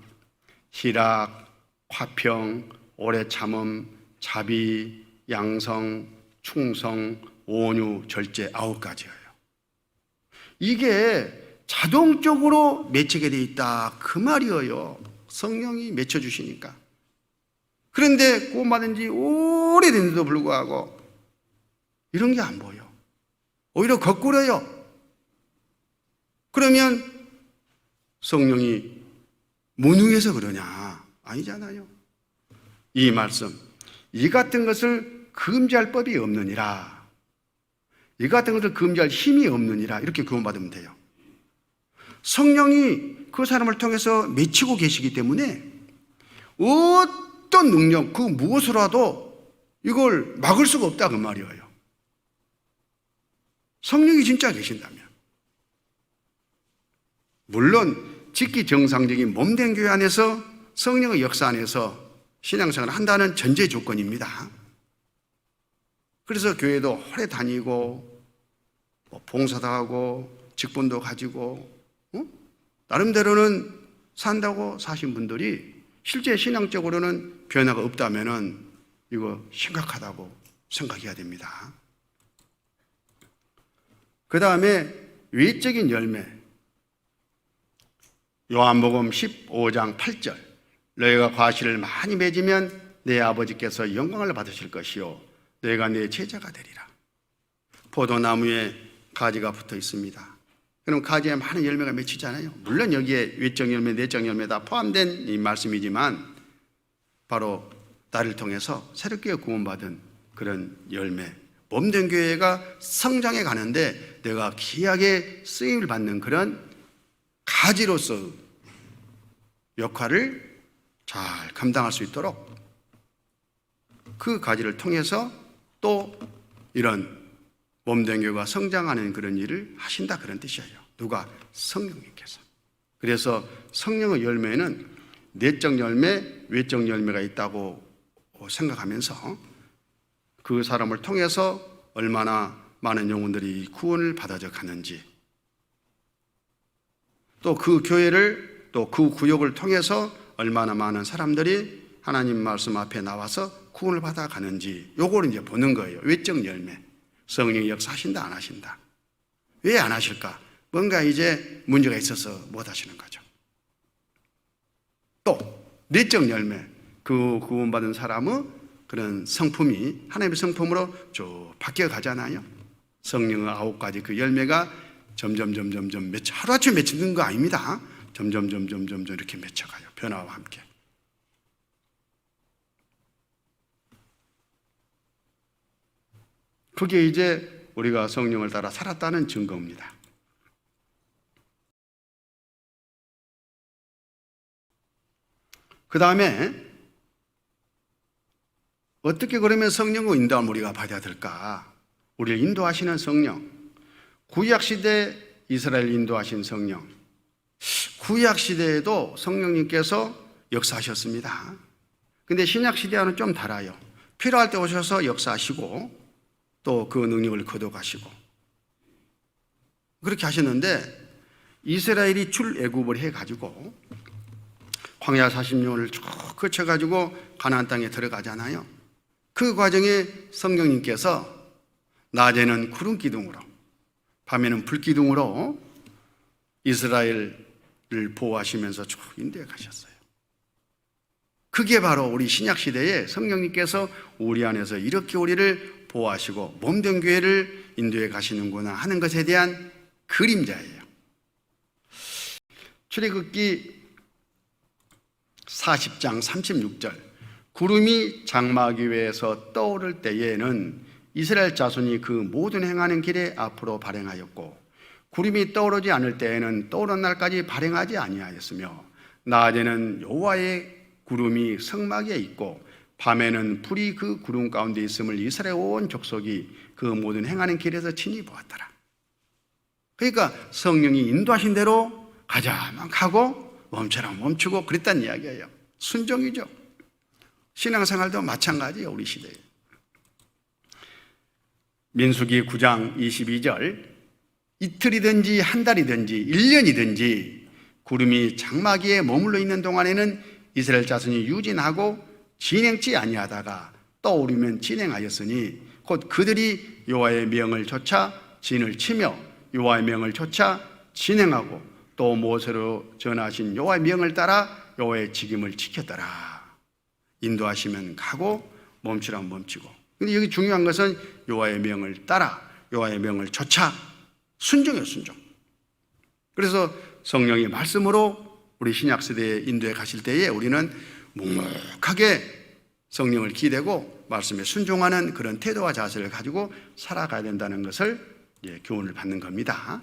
희락, 화평, 오래 참음, 자비, 양성, 충성, 온유, 절제 9가지예요. 이게 자동적으로 맺히게 돼 있다. 그 말이에요. 성령이 맺혀주시니까. 그런데 구원받은 지 오래된데도 불구하고 이런 게 안 보여. 오히려 거꾸로요. 그러면 성령이 무능해서 그러냐? 아니잖아요. 이 말씀, 이 같은 것을 금지할 법이 없느니라. 이 같은 것을 금지할 힘이 없느니라. 이렇게 구원받으면 돼요. 성령이 그 사람을 통해서 맺히고 계시기 때문에 어떤 능력, 그 무엇으로라도 이걸 막을 수가 없다 그 말이에요. 성령이 진짜 계신다면. 물론 직기 정상적인 몸된 교회 안에서 성령의 역사 안에서 신앙생활을 한다는 전제 조건입니다. 그래서 교회도 오래 다니고 봉사도 하고 직분도 가지고 나름대로는 산다고 사신 분들이 실제 신앙적으로는 변화가 없다면은 이거 심각하다고 생각해야 됩니다. 그 다음에 외적인 열매. 요한복음 15장 8절. 너희가 과실을 많이 맺으면 내 아버지께서 영광을 받으실 것이요 너희가 내 제자가 되리라. 포도나무에 가지가 붙어 있습니다. 그럼 가지에 많은 열매가 맺히잖아요. 물론 여기에 외적 열매, 내적 열매 다 포함된 이 말씀이지만 바로 나를 통해서 새롭게 구원받은 그런 열매, 몸된 교회가 성장해 가는데 내가 귀하게 쓰임을 받는 그런 가지로서 역할을 잘 감당할 수 있도록 그 가지를 통해서 또 이런 몸된 교회가 성장하는 그런 일을 하신다 그런 뜻이에요. 누가? 성령님께서. 그래서 성령의 열매는 내적 열매, 외적 열매가 있다고 생각하면서 그 사람을 통해서 얼마나 많은 영혼들이 구원을 받아져 가는지, 또 그 교회를, 또 그 구역을 통해서 얼마나 많은 사람들이 하나님 말씀 앞에 나와서 구원을 받아 가는지, 요걸 이제 보는 거예요. 외적 열매. 성령이 역사하신다 안 하신다. 왜 안 하실까? 뭔가 이제 문제가 있어서 못 하시는 거죠. 또 내적 열매, 그 구원받은 사람의 그런 성품이 하나님의 성품으로 쭉 바뀌어 가잖아요. 성령의 9가지 그 열매가 점점 하루아침에 맺히는 거 아닙니다. 점점 이렇게 맺혀가요. 변화와 함께. 그게 이제 우리가 성령을 따라 살았다는 증거입니다. 그 다음에 어떻게 그러면 성령의 인도함을 우리가 받아야 될까? 우리를 인도하시는 성령, 구약시대 이스라엘 인도하신 성령, 구약시대에도 성령님께서 역사하셨습니다. 근데 신약시대와는 좀 달라요. 필요할 때 오셔서 역사하시고 또 그 능력을 거둬가시고 그렇게 하셨는데, 이스라엘이 출애굽을 해가지고 광야 40년을 쭉 거쳐가지고 가나안 땅에 들어가잖아요. 그 과정에 성령님께서 낮에는 구름 기둥으로 밤에는 불 기둥으로 이스라엘을 보호하시면서 쭉 인도해 가셨어요. 그게 바로 우리 신약시대에 성령님께서 우리 안에서 이렇게 우리를 보호하시고 몸된 교회를 인도해 가시는구나 하는 것에 대한 그림자예요. 출애굽기 40장 36절, 구름이 장막 위에서 떠오를 때에는 이스라엘 자손이 그 모든 행하는 길에 앞으로 발행하였고, 구름이 떠오르지 않을 때에는 떠오른 날까지 발행하지 아니하였으며, 낮에는 여호와의 구름이 성막에 있고 밤에는 불이 그 구름 가운데 있음을 이스라엘 온 족속이 그 모든 행하는 길에서 친히 보았더라. 그러니까 성령이 인도하신 대로 가자만 가고 멈춰라 멈추고 그랬다는 이야기예요. 순종이죠. 신앙생활도 마찬가지예요. 우리 시대에. 민수기 9장 22절, 이틀이든지 한 달이든지 1년이든지 구름이 장막 위에 머물러 있는 동안에는 이스라엘 자손이 유진하고 진행치 아니하다가 떠오르면 진행하였으니 곧 그들이 여호와의 명을 좇아 진을 치며 여호와의 명을 좇아 진행하고 또 모세로 전하신 여호와의 명을 따라 여호와의 직임을 지켰더라. 인도하시면 가고 멈추라면 멈추고. 근데 여기 중요한 것은 여호와의 명을 따라 여호와의 명을 좇아 순종이에요. 순종. 그래서 성령의 말씀으로 우리 신약시대에 인도에 가실 때에 우리는 묵묵하게 성령을 기대고 말씀에 순종하는 그런 태도와 자세를 가지고 살아가야 된다는 것을 교훈을 받는 겁니다.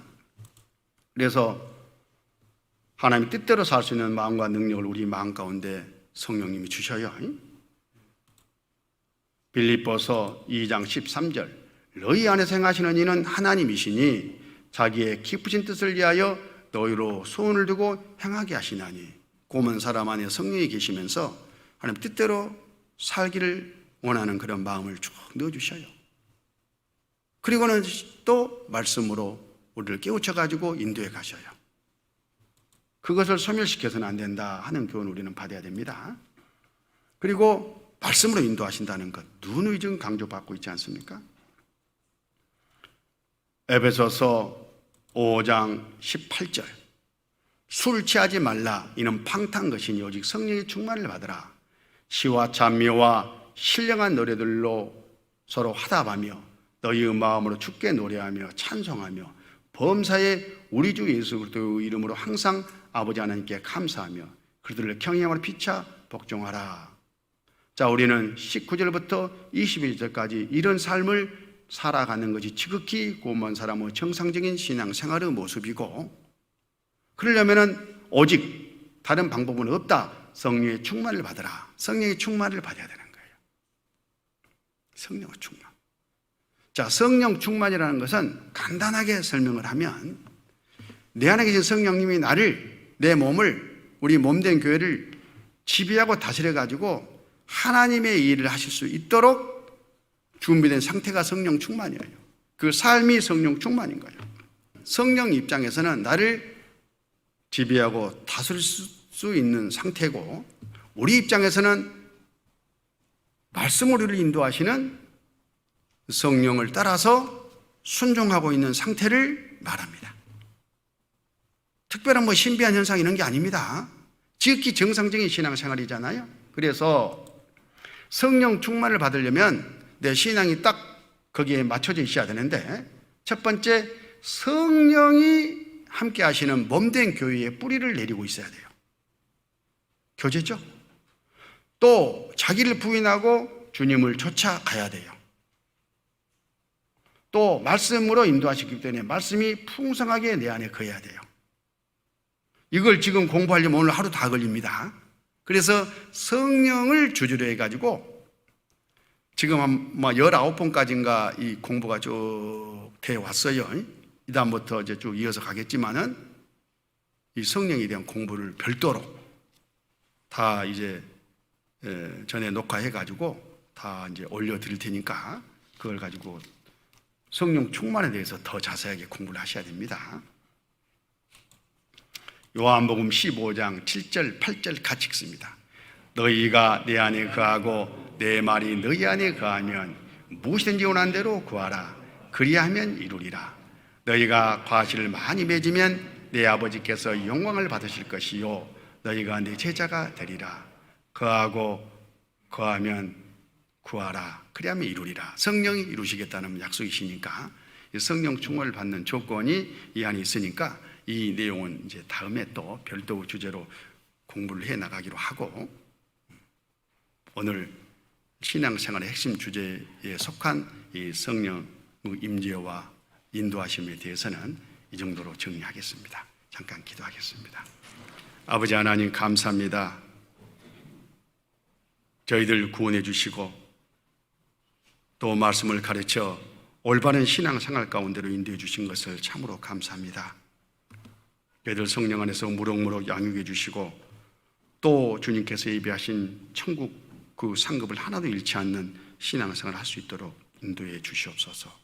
그래서 하나님 뜻대로 살 수 있는 마음과 능력을 우리 마음 가운데 성령님이 주셔요. 빌립보서 2장 13절, 너희 안에서 행하시는 이는 하나님이시니 자기의 깊으신 뜻을 위하여 너희로 소원을 두고 행하게 하시나니, 고만 사람 안에 성령이 계시면서 하나님 뜻대로 살기를 원하는 그런 마음을 쭉 넣어주셔요. 그리고는 또 말씀으로 우리를 깨우쳐가지고 인도해 가셔요. 그것을 소멸시켜서는 안 된다 하는 교훈을 우리는 받아야 됩니다. 그리고 말씀으로 인도하신다는 것 누누이 지금 강조받고 있지 않습니까? 에베소서 5장 18절, 술 취하지 말라 이는 방탕한 것이니 오직 성령의 충만을 받으라. 시와 찬미와 신령한 노래들로 서로 화답하며 너희의 마음으로 주께 노래하며 찬송하며 범사에 우리 주 예수 그리스도의 이름으로 항상 아버지 하나님께 감사하며 그들을 경외함으로 피차 복종하라. 자, 우리는 19절부터 21절까지 이런 삶을 살아가는 것이 지극히 고마운 사람의 정상적인 신앙생활의 모습이고, 그러려면 오직 다른 방법은 없다. 성령의 충만을 받으라. 성령의 충만을 받아야 되는 거예요. 성령의 충만. 자, 성령 충만이라는 것은 간단하게 설명을 하면 내 안에 계신 성령님이 나를, 내 몸을, 우리 몸된 교회를 지배하고 다스려 가지고 하나님의 일을 하실 수 있도록 준비된 상태가 성령 충만이에요. 그 삶이 성령 충만인 거예요. 성령 입장에서는 나를 지배하고 다스릴 수 있는 상태고, 우리 입장에서는 말씀으로 우리를 인도하시는 성령을 따라서 순종하고 있는 상태를 말합니다. 특별한 신비한 현상 이런 게 아닙니다. 지극히 정상적인 신앙생활이잖아요. 그래서 성령 충만을 받으려면 내 신앙이 딱 거기에 맞춰져 있어야 되는데, 첫 번째, 성령이 함께 하시는 몸된 교회에 뿌리를 내리고 있어야 돼요. 교제죠. 또 자기를 부인하고 주님을 쫓아가야 돼요. 또 말씀으로 인도하시기 때문에 말씀이 풍성하게 내 안에 거해야 돼요. 이걸 지금 공부하려면 오늘 하루 다 걸립니다. 그래서 성령을 주주로 해가지고 지금 아마 19번까지인가 이 공부가 쭉 돼 왔어요. 이 다음부터 이제 쭉 이어서 가겠지만은 이 성령에 대한 공부를 별도로 다 이제 전에 녹화해가지고 다 이제 올려드릴 테니까 그걸 가지고 성령 충만에 대해서 더 자세하게 공부를 하셔야 됩니다. 요한복음 15장 7절 8절 같이 읽습니다. 너희가 내 안에 거하고 내 말이 너희 안에 거하면 무엇이든지 원하는 대로 구하라. 그리하면 이루리라. 너희가 과실을 많이 맺으면 내 아버지께서 영광을 받으실 것이요 너희가 내 제자가 되리라. 거하면 구하라. 그리하면 이루리라. 성령이 이루시겠다는 약속이시니까 성령 충만을 받는 조건이 이 안에 있으니까 이 내용은 이제 다음에 또 별도 주제로 공부를 해 나가기로 하고, 오늘 신앙생활의 핵심 주제에 속한 이 성령 임재와 인도하심에 대해서는 이 정도로 정리하겠습니다. 잠깐 기도하겠습니다. 아버지 하나님 감사합니다. 저희들 구원해 주시고 또 말씀을 가르쳐 올바른 신앙생활 가운데로 인도해 주신 것을 참으로 감사합니다. 저희들 성령 안에서 무럭무럭 양육해 주시고 또 주님께서 예비하신 천국 그 상급을 하나도 잃지 않는 신앙생활을 할 수 있도록 인도해 주시옵소서.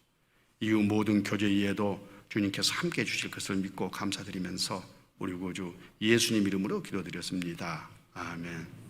이후 모든 교제에도 주님께서 함께해 주실 것을 믿고 감사드리면서 우리 구주 예수님 이름으로 기도드렸습니다. 아멘.